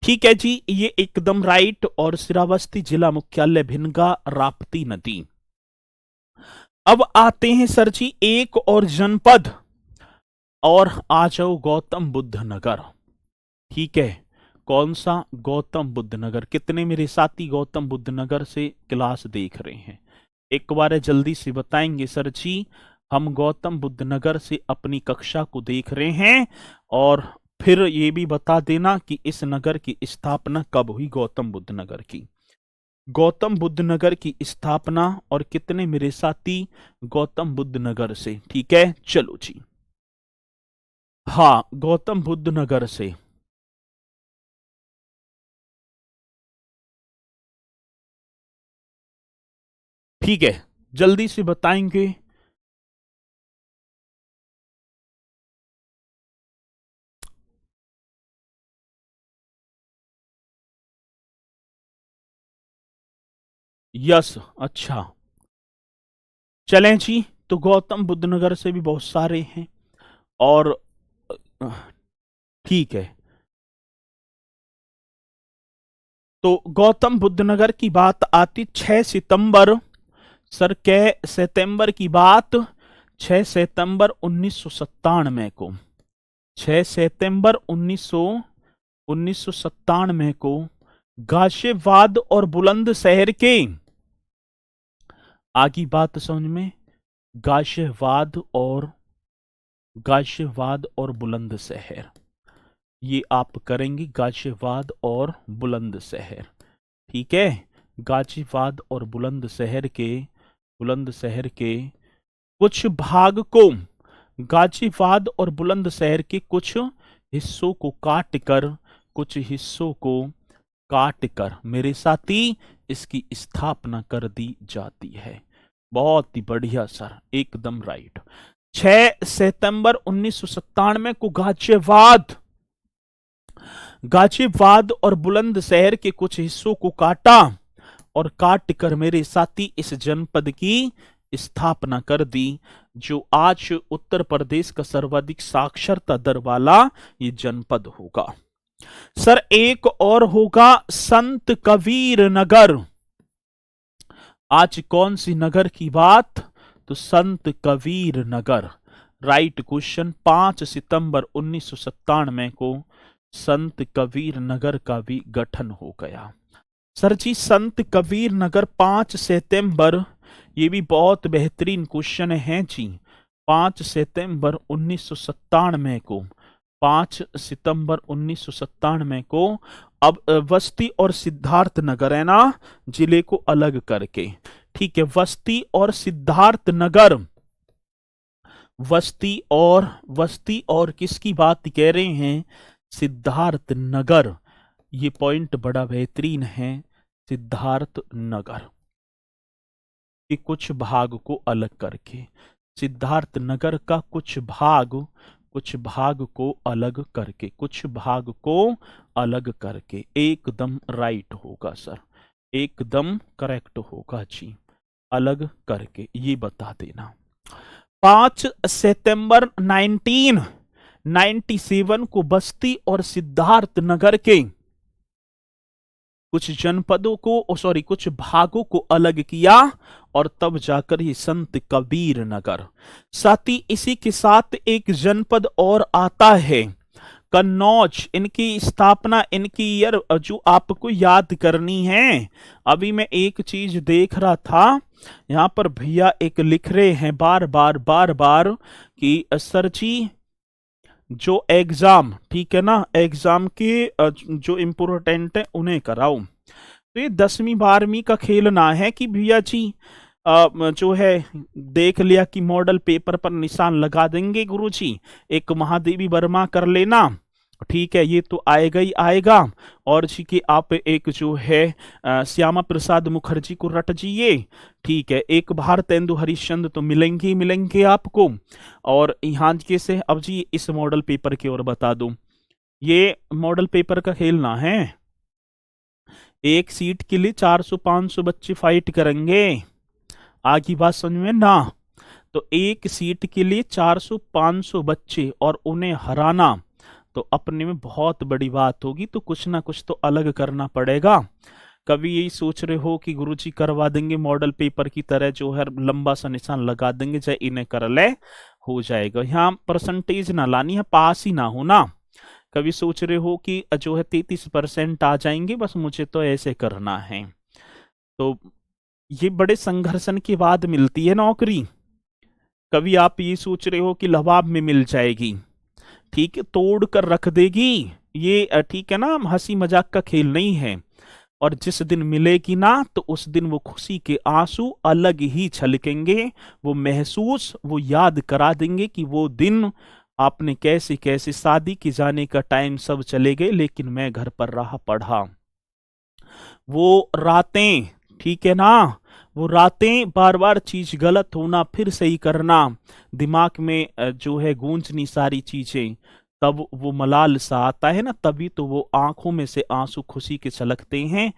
ठीक है जी, ये एकदम राइट। और श्रावस्ती जिला मुख्यालय भिनगा, राप्ती नदी। अब आते हैं सर जी एक और जनपद, और आ जाओ गौतम बुद्ध नगर। ठीक है, कौन सा? गौतम बुद्ध नगर। कितने मेरे साथी गौतम बुद्ध नगर से क्लास देख रहे हैं? एक बार जल्दी से बताएंगे सर जी। हम गौतम बुद्ध नगर से अपनी कक्षा को देख रहे हैं, और फिर ये भी बता देना कि इस नगर की स्थापना कब हुई, गौतम बुद्ध नगर की। गौतम बुद्ध नगर की स्थापना, और कितने मेरे साथी गौतम बुद्ध नगर से? ठीक है, चलो जी, हाँ गौतम बुद्ध नगर से। ठीक है, जल्दी से बताएंगे। यस, अच्छा, चलें जी। तो गौतम बुद्ध नगर से भी बहुत सारे हैं, और ठीक है, तो गौतम बुद्ध नगर की बात आती 6 सितंबर, सर कै सितंबर की बात? 6 सितंबर 1997 को, 6 सितंबर 1997 को गाजियाबाद और बुलंदशहर के, आगे बात समझ में, गाजियाबाद और, गाजियाबाद और बुलंदशहर, ये आप करेंगे गाजियाबाद और बुलंदशहर। ठीक है, गाजियाबाद और बुलंदशहर के, बुलंदशहर के कुछ भाग को, गाजियाबाद और बुलंदशहर के कुछ हिस्सों को काट कर, कुछ हिस्सों को काट कर मेरे साथी इसकी स्थापना कर दी जाती है। बहुत ही बढ़िया सर, एकदम राइट। 6 सितंबर 1997 को गाजियाबाद और बुलंदशहर के कुछ हिस्सों को काटा और काट कर मेरे साथी इस जनपद की स्थापना कर दी, जो आज उत्तर प्रदेश का सर्वाधिक साक्षरता दर वाला ये जनपद होगा। सर एक और होगा संत कबीर नगर। आज कौन सी नगर की बात? तो संत कबीर नगर, राइट क्वेश्चन। 5 सितंबर 1997 को संत कबीर नगर का भी गठन हो गया। सर जी संत कबीर नगर 5 सितंबर, ये भी बहुत बेहतरीन क्वेश्चन है जी। 5 सितंबर 1997 को, 5 सितंबर 1997 को, अब बस्ती और सिद्धार्थ नगर है ना, जिले को अलग करके, ठीक है, बस्ती और सिद्धार्थ नगर, बस्ती और किसकी बात कह रहे हैं? सिद्धार्थ नगर। ये पॉइंट बड़ा बेहतरीन है, सिद्धार्थ नगर के कुछ भाग को अलग करके, सिद्धार्थ नगर का कुछ भाग को अलग करके, कुछ भाग को अलग करके, एकदम राइट होगा सर, एकदम करेक्ट होगा जी, अलग करके ये बता देना। 5 सितंबर 1997 को बस्ती और सिद्धार्थ नगर के कुछ जनपदों को कुछ भागों को अलग किया और तब जाकर ही संत कबीर नगर। साथ ही इसी के साथ एक जनपद और आता है कन्नौज। इनकी स्थापना, इनकी ईयर जो आपको याद करनी है। अभी मैं एक चीज देख रहा था, यहां पर भैया एक लिख रहे हैं बार बार कि सर जी जो एग्जाम, ठीक है ना, एग्जाम के जो इम्पोर्टेंट है उन्हें कराओ। तो ये 10वीं 12वीं का खेल ना है कि भैया जी जो है देख लिया कि मॉडल पेपर पर निशान लगा देंगे गुरुजी, एक महादेवी वर्मा कर लेना, ठीक है, ये तो आएगा ही आएगा, और जी कि आप एक जो है श्यामा प्रसाद मुखर्जी को रट जिए, ठीक है, एक भारतेंदु हरिश्चंद्र तो मिलेंगे ही मिलेंगे आपको। और यहाँ के से अब जी इस मॉडल पेपर की ओर बता दूं, ये मॉडल पेपर का खेल ना है, एक सीट के लिए 400-500 बच्चे फाइट करेंगे, आगे बात समझ में ना। तो एक सीट के लिए 400-500 बच्चे और उन्हें हराना तो अपने में बहुत बड़ी बात होगी, तो कुछ ना कुछ तो अलग करना पड़ेगा। कभी यही सोच रहे हो कि गुरुजी करवा देंगे मॉडल पेपर की तरह, जो है लंबा सा निशान लगा देंगे, चाहे इन्हें कर ले हो जाएगा। यहाँ परसेंटेज ना लानी है, पास ही ना होना। कभी सोच रहे हो कि जो है 33% आ जाएंगे, बस मुझे तो ऐसे करना है। तो ये बड़े संघर्षण के बाद मिलती है नौकरी। कभी आप ये सोच रहे हो कि लवाब में मिल जाएगी, ठीक है, तोड़ कर रख देगी, ये ठीक है ना, हंसी मजाक का खेल नहीं है। और जिस दिन मिलेगी ना, तो उस दिन वो खुशी के आंसू अलग ही छलकेंगे, वो महसूस, वो याद करा देंगे कि वो दिन आपने कैसे कैसे, शादी के जाने का टाइम सब चले गए लेकिन मैं घर पर रहा पढ़ा। वो रातें, ठीक है ना, वो रातें बार बार चीज गलत होना फिर सही करना, दिमाग में जो है गूंजनी सारी चीजें, तब वो मलाल सा आता है ना, तभी तो वो आंखों में से आंसू खुशी के छलकते हैं।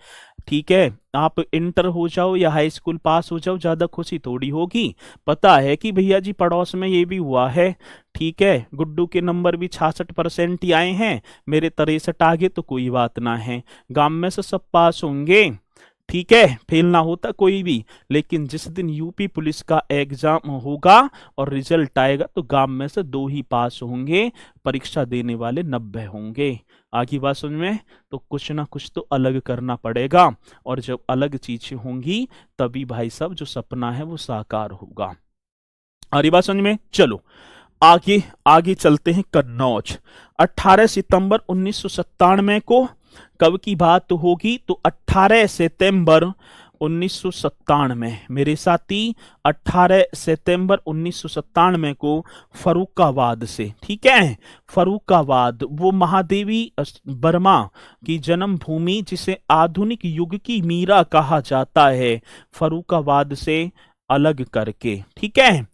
ठीक है, आप इंटर हो जाओ या हाई स्कूल पास हो जाओ, ज्यादा खुशी थोड़ी होगी। पता है कि भैया जी पड़ोस में ये भी हुआ है, ठीक है, गुड्डू के नंबर भी 66% ही आए हैं, मेरे 63 आ गए, तो कोई बात ना है, गांव में से सब पास होंगे, ठीक है, फेल ना होता कोई भी। लेकिन जिस दिन यूपी पुलिस का एग्जाम होगा और रिजल्ट आएगा, तो गांव में से 2 ही पास होंगे, परीक्षा देने वाले 90 होंगे। आगे बात समझ में? तो कुछ ना कुछ तो अलग करना पड़ेगा, और जब अलग चीजें होंगी तभी भाई साहब जो सपना है वो साकार होगा। आगे बात समझ में? चलो आगे आगे चलते हैं। कन्नौज 18 सितंबर 1997 को कब की बात होगी? तो 18 सितंबर 1997, मेरे साथी 18 सितंबर 1997 को फर्रुखाबाद से, ठीक है, फर्रुखाबाद वो महादेवी वर्मा की जन्मभूमि, जिसे आधुनिक युग की मीरा कहा जाता है, फर्रुखाबाद से अलग करके। ठीक है,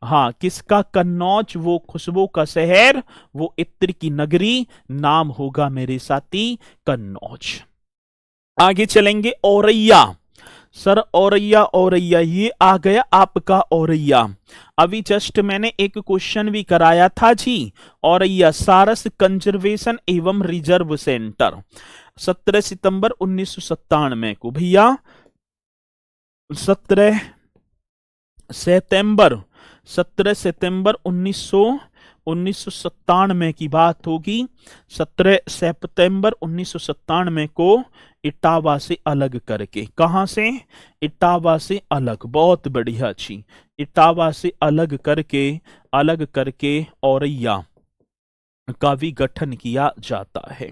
हाँ, किसका? कन्नौज, वो खुशबू का शहर, वो इत्र की नगरी, नाम होगा मेरे साथी कन्नौज। आगे चलेंगे, औरैया। सर औरैया, औरैया ये आ गया आपका औरैया। अभी जस्ट मैंने एक क्वेश्चन भी कराया था जी, औरैया सारस कंजर्वेशन एवं रिजर्व सेंटर, 17 सितंबर 1997 को भैया, 17 सितंबर 17 सितंबर 1997 की बात होगी। 17 सितंबर 1997 को इटावा से अलग करके। कहां से? इटावा से अलग, बहुत बढ़िया जी। इटावा से अलग करके औरैया का भी गठन किया जाता है।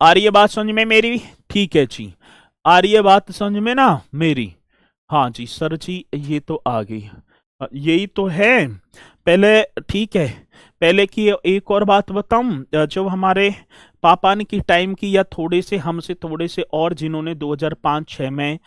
आ रही है बात समझ में मेरी? ठीक है जी, आ रही है बात समझ में ना मेरी? हाँ जी सर जी, ये तो आ गई, यही तो है पहले। ठीक है, पहले की एक और बात बताऊं, जो हमारे पापा ने की टाइम की, या थोड़े से हमसे थोड़े से और जिन्होंने 2005-6 में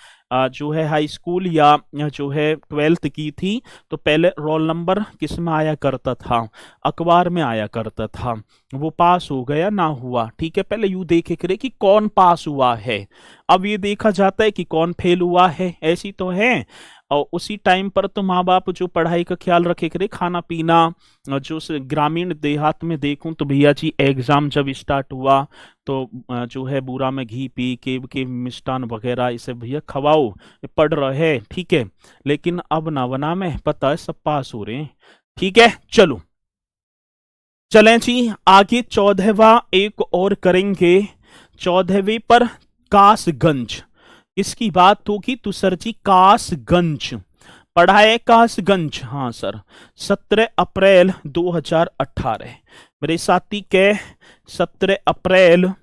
जो है हाई स्कूल या जो है 12th की थी, तो पहले रोल नंबर किस में आया करता था? अखबार में आया करता था। वो पास हो गया ना हुआ, ठीक है, पहले यूं देखे करे कि कौन पास हुआ है, अब ये देखा जाता है कि कौन फेल हुआ है, ऐसी तो है। और उसी टाइम पर तो माँ बाप जो पढ़ाई का ख्याल रखे करे, खाना पीना, जो ग्रामीण देहात में देखूं तो भैया जी एग्जाम जब स्टार्ट हुआ तो जो है बूरा में घी पी के मिष्टान वगैरह इसे भैया खवाओ, पढ़ रहे, ठीक है। लेकिन अब ना बना में पता है सब पास हो रहे हैं। ठीक है, चलो चलें जी आगे, 14वां एक और करेंगे। 14वें पर कासगंज, इसकी बात होगी तो सर जी कासगंज पढ़ा है, कासगंज, हाँ सर, 17 अप्रैल 2018 मेरे साथी के, 17 अप्रैल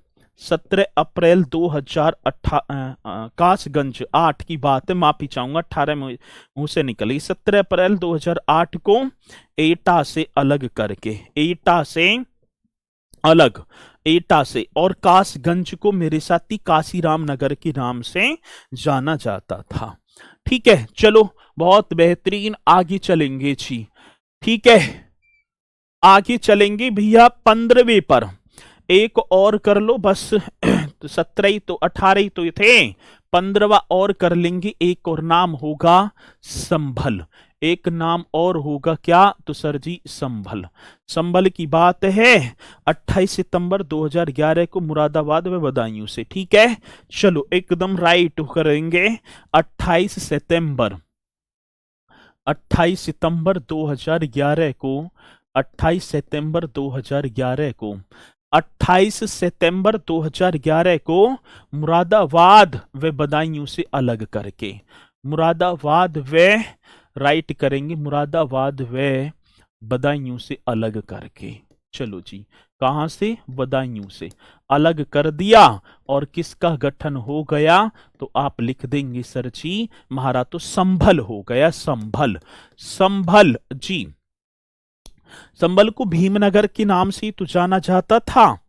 2018, कासगंज 8 की बात है, माफी चाहूंगा 18 में मुंह से निकली। 17 अप्रैल 2008 को एटा से अलग करके, एटा से अलग, एटा से, और कासगंज को मेरे साथी काशीराम नगर के नाम से जाना जाता था। ठीक है, चलो बहुत बेहतरीन, आगे चलेंगे जी। ठीक है, आगे चलेंगे भैया 15वें पर, एक और कर लो बस। तो 17 ही तो, 18 ही तो ये थे, 15वां और कर लेंगे। एक और नाम होगा संभल, एक नाम और होगा क्या? तो सर जी संभल। संभल की बात है 28 सितंबर 2011 को मुरादाबाद में बदायूं से। ठीक है, चलो एकदम राइट करेंगे। 28 सितंबर 28 सितंबर 2011 को, 28 सितंबर 2011 को, 28 सितंबर 2011 को मुरादाबाद व बदायूं से अलग करके, मुरादाबाद व राइट करेंगे, मुरादाबाद व बदायूं से अलग करके। चलो जी, कहां से? बदायूं से अलग कर दिया, और किसका गठन हो गया? तो आप लिख देंगे सर जी महाराज, तो संभल हो गया, संभल, संभल जी। संभल को भीमनगर के नाम से तो जाना जाता था।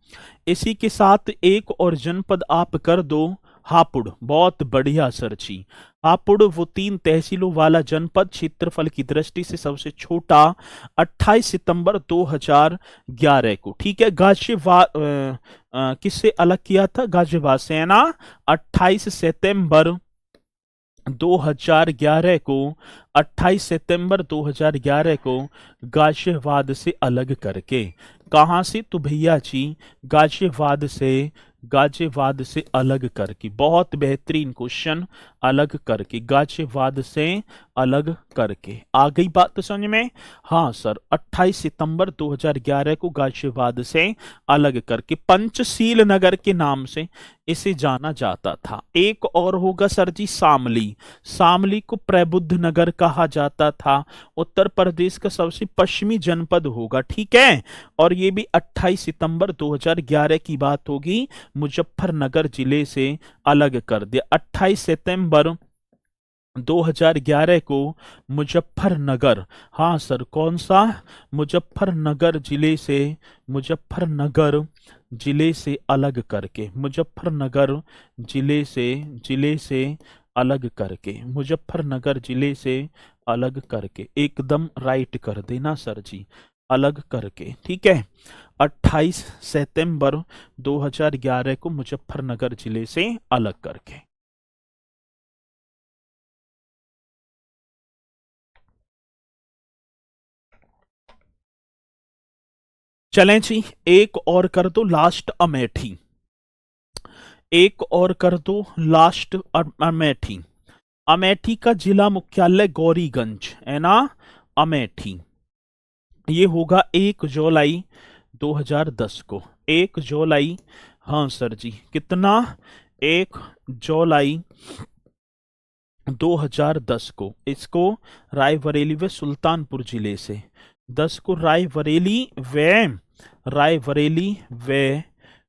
इसी के साथ एक और जनपद आप कर दो, हापुड़, बहुत बढ़िया सर जी। हापुड़ वो 3 तहसीलों वाला जनपद, क्षेत्रफल की दृष्टि से सबसे छोटा, 28 सितंबर 2011 को। ठीक है, गाजियाबाद किससे अलग किया था? गाजियाबाद सेना, 28 सितंबर 2011 को, 28 सितंबर 2011 को गाजियाबाद से अलग करके। कहां से? तो भैया जी गाजियाबाद से, गाजियाबाद से अलग करके। बहुत बेहतरीन क्वेश्चन, अलग करके, गाजियाबाद से अलग करके। आ गई बात तो समझ में? हाँ सर, 28 सितंबर 2011 को गाजियाबाद से अलग करके पंचशील नगर के नाम से इसे जाना जाता था। एक और होगा सर जी शामली, शामली को प्रबुद्ध नगर कहा जाता था, उत्तर प्रदेश का सबसे पश्चिमी जनपद होगा। ठीक है, और ये भी 28 सितंबर 2011 की बात होगी, मुजफ्फरनगर जिले से अलग कर दिया। 28 सितंबर 2011 को मुजफ्फरनगर, हाँ सर, कौन सा? मुजफ्फरनगर जिले से, मुजफ्फरनगर जिले से अलग करके, मुजफ्फरनगर जिले से अलग करके, मुजफ्फरनगर जिले से अलग करके, एकदम राइट कर देना सर जी, अलग करके, ठीक है। 28 सितंबर 2011 को मुजफ्फरनगर जिले से अलग करके। चलें जी, एक और कर दो लास्ट अमेठी, एक और कर दो लास्ट अमेठी। अमेठी का जिला मुख्यालय गौरीगंज है ना, अमेठी। ये होगा 1 जुलाई 2010 को, 1 जुलाई, हाँ सर जी, कितना, 1 जुलाई 2010 को। इसको रायबरेली व सुल्तानपुर जिले से, 10 को रायबरेली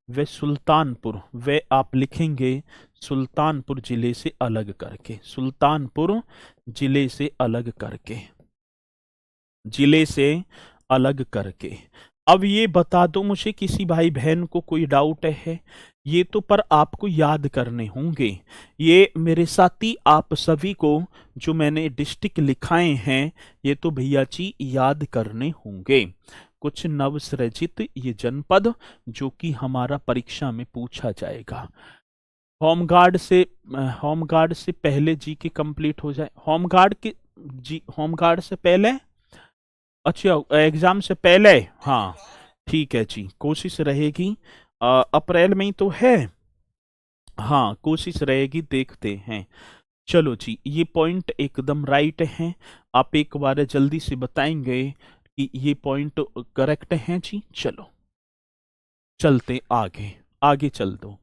व सुल्तानपुर, वे आप लिखेंगे सुल्तानपुर जिले से अलग करके, सुल्तानपुर जिले से अलग करके, जिले से अलग करके। अब ये बता दो मुझे, किसी भाई बहन को कोई डाउट है? ये तो पर आपको याद करने होंगे, ये मेरे साथी आप सभी को जो मैंने डिस्ट्रिक्ट लिखाए हैं ये तो भैया जी याद करने होंगे। कुछ नवसृजित ये जनपद जो कि हमारा परीक्षा में पूछा जाएगा। होमगार्ड से पहले जी के कंप्लीट हो जाए, होमगार्ड से पहले, अच्छा एग्जाम से पहले, हाँ ठीक है जी, कोशिश रहेगी। अप्रैल में ही तो है, हाँ कोशिश रहेगी, देखते हैं। चलो जी, ये पॉइंट एकदम राइट है, आप एक बार जल्दी से बताएंगे कि ये पॉइंट करेक्ट हैं जी। चलो चलते आगे, आगे चल दो,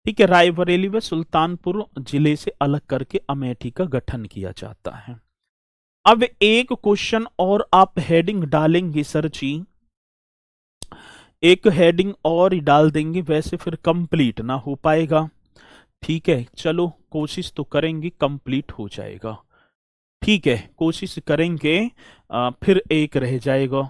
ठीक है। रायबरेली व सुल्तानपुर जिले से अलग करके अमेठी का गठन किया जाता है। अब एक क्वेश्चन और आप हेडिंग डालेंगे सर जी, एक हेडिंग और ही डाल देंगे, वैसे फिर कंप्लीट ना हो पाएगा, ठीक है। चलो कोशिश तो करेंगे, कंप्लीट हो जाएगा, ठीक है, कोशिश करेंगे। फिर एक रह जाएगा,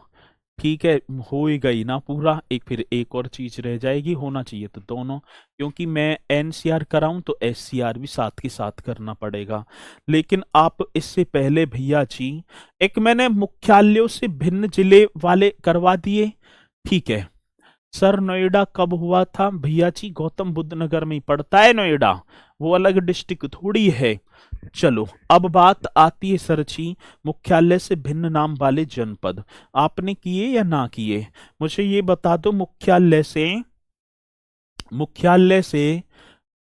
ठीक है, होएगा ही ना पूरा, एक फिर एक और चीज रह जाएगी, होना चाहिए तो दोनों, क्योंकि मैं एनसीआर कराऊं तो एससीआर भी साथ के साथ करना पड़ेगा। लेकिन आप इससे पहले भैया जी, एक मैंने मुख्यालयों से भिन्न जिले वाले करवा दिए, ठीक है। सर नोएडा कब हुआ था भैया जी? गौतम बुद्ध नगर में ही पड़ता है नोएडा, वो अलग डिस्ट्रिक्ट थोड़ी है। चलो अब बात आती है सर जी, मुख्यालय से भिन्न नाम वाले जनपद आपने किए या ना किए, मुझे ये बता दो। मुख्यालय से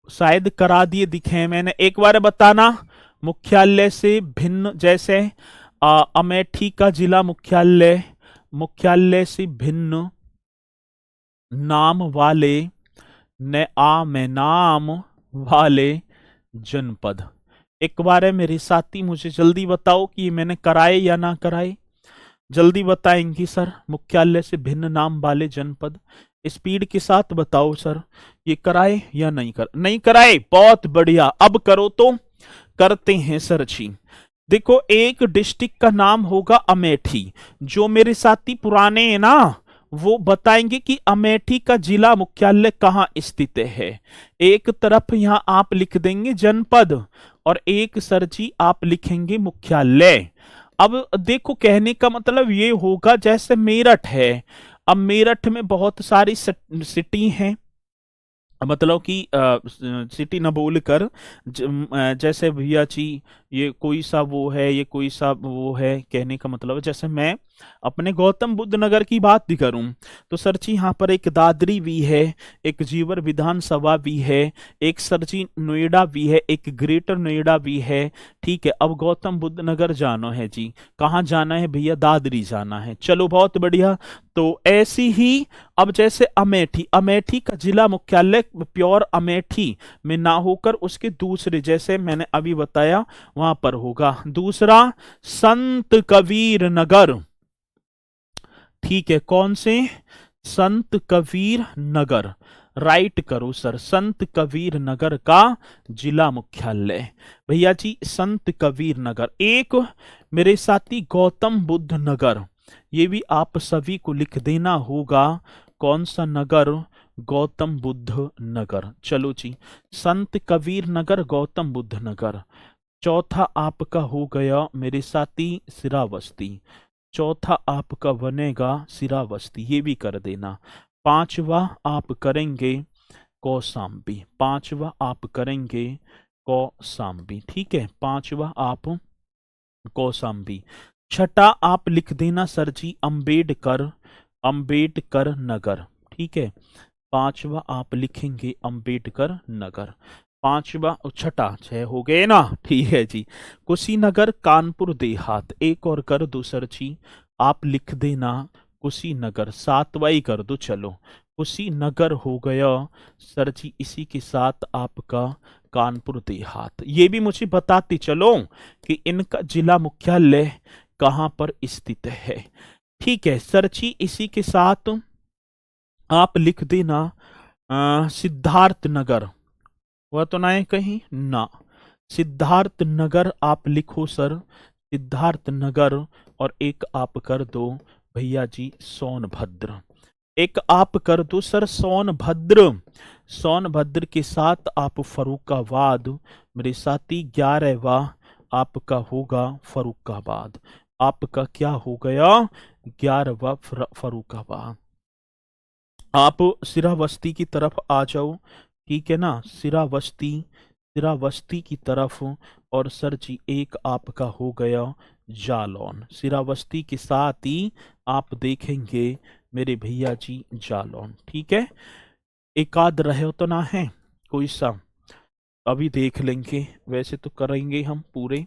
शायद करा दिए दिखे मैंने, एक बार बताना। मुख्यालय से भिन्न, जैसे अमेठी का जिला मुख्यालय, मुख्यालय से भिन्न नाम वाले नाम वाले जनपद, एक बार है मेरे साथी मुझे जल्दी बताओ कि ये मैंने कराए या ना कराए, जल्दी बताएंगी सर। मुख्यालय से भिन्न नाम वाले जनपद, स्पीड के साथ बताओ सर, ये कराए या नहीं कराए? बहुत बढ़िया, अब करो तो करते हैं सर जी। देखो एक डिस्ट्रिक्ट का नाम होगा अमेठी, जो मेरे साथी पुराने हैं ना वो बताएंगे कि अमेठी का जिला मुख्यालय कहाँ स्थित है। एक तरफ यहां आप लिख देंगे जनपद और एक सर जी आप लिखेंगे मुख्यालय। अब देखो कहने का मतलब ये होगा जैसे मेरठ है, अब मेरठ में बहुत सारी सिटी हैं, मतलब कि सिटी न बोलकर जैसे भैया जी ये कोई सा वो है, ये कोई सा वो है, कहने का मतलब जैसे मैं अपने गौतम बुद्ध नगर की बात भी करूं तो सर जी यहाँ पर एक दादरी भी है, एक जीवर विधानसभा भी है, एक सर जी नोएडा भी है, एक ग्रेटर नोएडा भी है, ठीक है। अब गौतम बुद्ध नगर जाना है जी, कहाँ जाना है भैया? दादरी जाना है। चलो बहुत बढ़िया, तो ऐसी ही अब जैसे अमेठी, अमेठी का जिला मुख्यालय प्योर अमेठी में ना होकर उसके दूसरे, जैसे मैंने अभी बताया वहां पर होगा। दूसरा संत कबीर नगर, ठीक है, कौन से? संत कबीर नगर, राइट करो सर, संत कबीर नगर का जिला मुख्यालय भैया जी संत कबीर नगर। एक मेरे साथी गौतम बुद्ध नगर, ये भी आप सभी को लिख देना होगा, कौन सा नगर? गौतम बुद्ध नगर। चलो जी, संत कबीर नगर, गौतम बुद्ध नगर। चौथा आपका हो गया मेरे साथी सिरावस्ती। चौथा आपका बनेगा सिरावस्ती, ये भी कर देना। पांचवा आप करेंगे कौसाम्बी। पांचवा आप करेंगे कौसाम्बी, ठीक है, पांचवा आप कौसाम्बी। छठा आप लिख देना सर जी अंबेडकर, अंबेडकर नगर, ठीक है। पांचवा आप लिखेंगे अंबेडकर नगर। पांचवा छठा, छह हो गए ना, ठीक है जी। कुशीनगर कानपुर देहात, एक और कर दो सर जी, आप लिख देना कुशीनगर। सातवां ही कर दो, चलो कुशीनगर हो गया सर जी। इसी के साथ आपका कानपुर देहात। ये भी मुझे बताते चलो कि इनका जिला मुख्यालय कहां पर स्थित है, ठीक है सर जी। इसी के साथ आप लिख देना सिद्धार्थ नगर। वह तो ना है कहीं ना, सिद्धार्थ नगर आप लिखो सर, सिद्धार्थ नगर। और एक आप कर दो भैया जी सोनभद्र। एक आप कर दो सर सोनभद्र। सोनभद्र के साथ आप फरुखाबाद मेरे साथी। 11वां आपका होगा फरुखाबाद। आपका क्या हो गया 11वां फरुखाबाद। आप सिरावस्ती की तरफ आ जाओ, ठीक है ना, सिरावस्ती, सिरावस्ती की तरफ। और सर जी एक आपका हो गया जालौन। सिरावस्ती के साथ ही आप देखेंगे मेरे भैया जी जालौन, ठीक है। एक आध रहे हो तो ना है कोई सा, अभी देख लेंगे, वैसे तो करेंगे हम पूरे।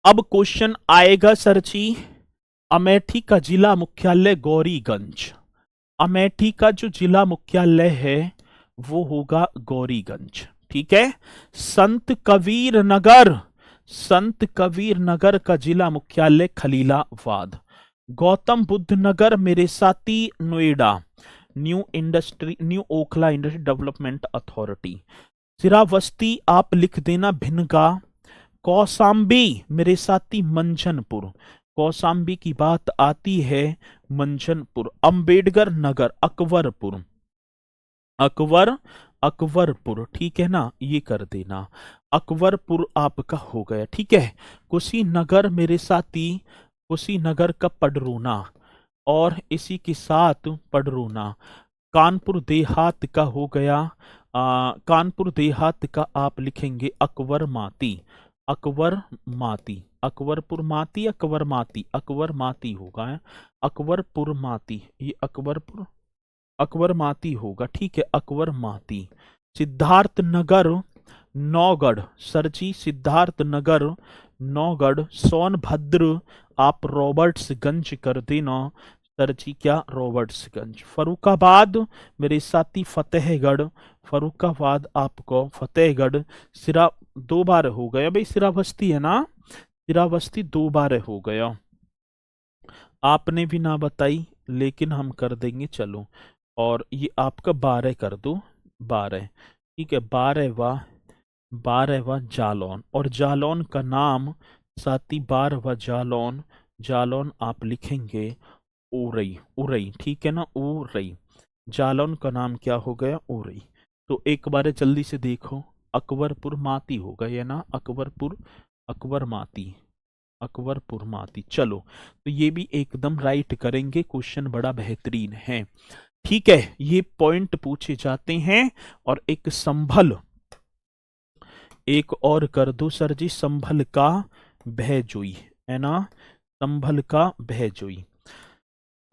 अब क्वेश्चन आएगा सर जी, अमेठी का जिला मुख्यालय गौरीगंज। अमेठी का जो जिला मुख्यालय है वो होगा गौरीगंज, ठीक है। संत कबीर नगर, संत कबीर नगर का जिला मुख्यालय खलीलाबाद। गौतम बुद्ध नगर मेरे साथी Noida, new Okhla industry development authority. Shravasti आप लिख देना भिनगा। कौसाम्बी मेरे साथी मंझनपुर, कौसाम्बी की बात आती है मंझनपुर। अंबेडकर नगर अकबरपुर, अकबरपुर, ठीक है ना, ये कर देना। अकबरपुर आपका हो गया, ठीक है। कुशीनगर मेरे साथी, कुशीनगर का पडरोना। और इसी के साथ पडरोना। कानपुर देहात का हो गया कानपुर देहात का आप लिखेंगे अकबर माती, अकबर माती। अकबरपुर माती, अकबर माती, अकबर माती होगा, अकबरपुर माती, ये अकबरपुर, अकबर माती होगा, ठीक है, अकबर माती। सिद्धार्थ नगर नौगढ़ सर जी, सिद्धार्थ नगर नौगढ़। सोनभद्र आप रॉबर्ट्सगंज कर देना सर जी, क्या रॉबर्ट्सगंज। फरुखाबाद मेरे साथी फतेहगढ़, फरुखाबाद आपको फतेहगढ़। सिरा दो बार हो गया भाई, सिरावस्ती है ना, सिरावस्ती दो बार हो गया। आपने भी ना बताई लेकिन हम कर देंगे, चलो। और ये आपका 12 कर दो, 12, ठीक है। 12वां जालौन। और जालौन का नाम साथी 12वां जालौन, जालौन आप लिखेंगे उरई, उरई, ठीक है ना, उरई। जालौन का नाम क्या हो गया उरई। तो एक बार जल्दी से देखो, अकबरपुर माती हो गया ना, अकबरपुर, अकबर माती, अकबरपुर माती। चलो, तो ये भी एकदम राइट करेंगे, क्वेश्चन बड़ा बेहतरीन है, ठीक है। ये पॉइंट पूछे जाते हैं। और एक संभल, एक और कर दो सर जी, संभल का बहजोई, है ना, संभल का बहजोई।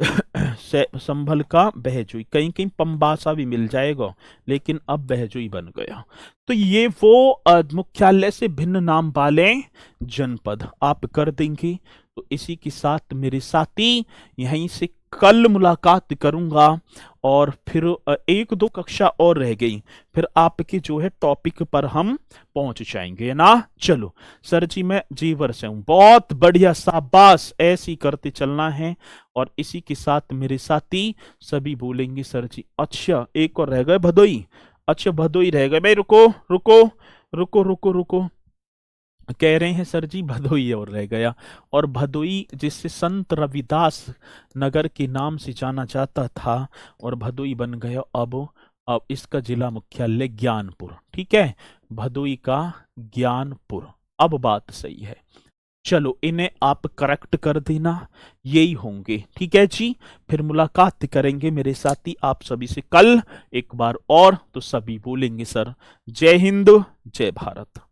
संभल का बहजोई, कहीं कहीं पंबासा भी मिल जाएगा, लेकिन अब बहजोई बन गया। तो ये वो मुख्यालय से भिन्न नाम वाले जनपद आप कर देंगे। तो इसी के साथ मेरे साथी यहीं से कल मुलाकात करूंगा। और फिर एक दो कक्षा और रह गई, फिर आपके जो है टॉपिक पर हम पहुंच जाएंगे ना। चलो सर जी, मैं जीवर से हूं, बहुत बढ़िया, शाबाश, ऐसी करते चलना है। और इसी के साथ मेरे साथी सभी बोलेंगे सर जी। अच्छा एक और रह गए भदोई, अच्छा भदोई रह गए भाई, रुको रुको रुको रुको रुको, कह रहे हैं सर जी भदोई और रह गया, और भदोई जिससे संत रविदास नगर के नाम से जाना जाता था, और भदोई बन गया अब इसका जिला मुख्यालय ज्ञानपुर। ठीक है, भदोई का ज्ञानपुर। अब बात सही है, चलो इन्हें आप करेक्ट कर देना, यही होंगे। ठीक है जी, फिर मुलाकात करेंगे मेरे साथी आप सभी से कल एक बार और, तो सभी बोलेंगे सर जय हिंद जय भारत।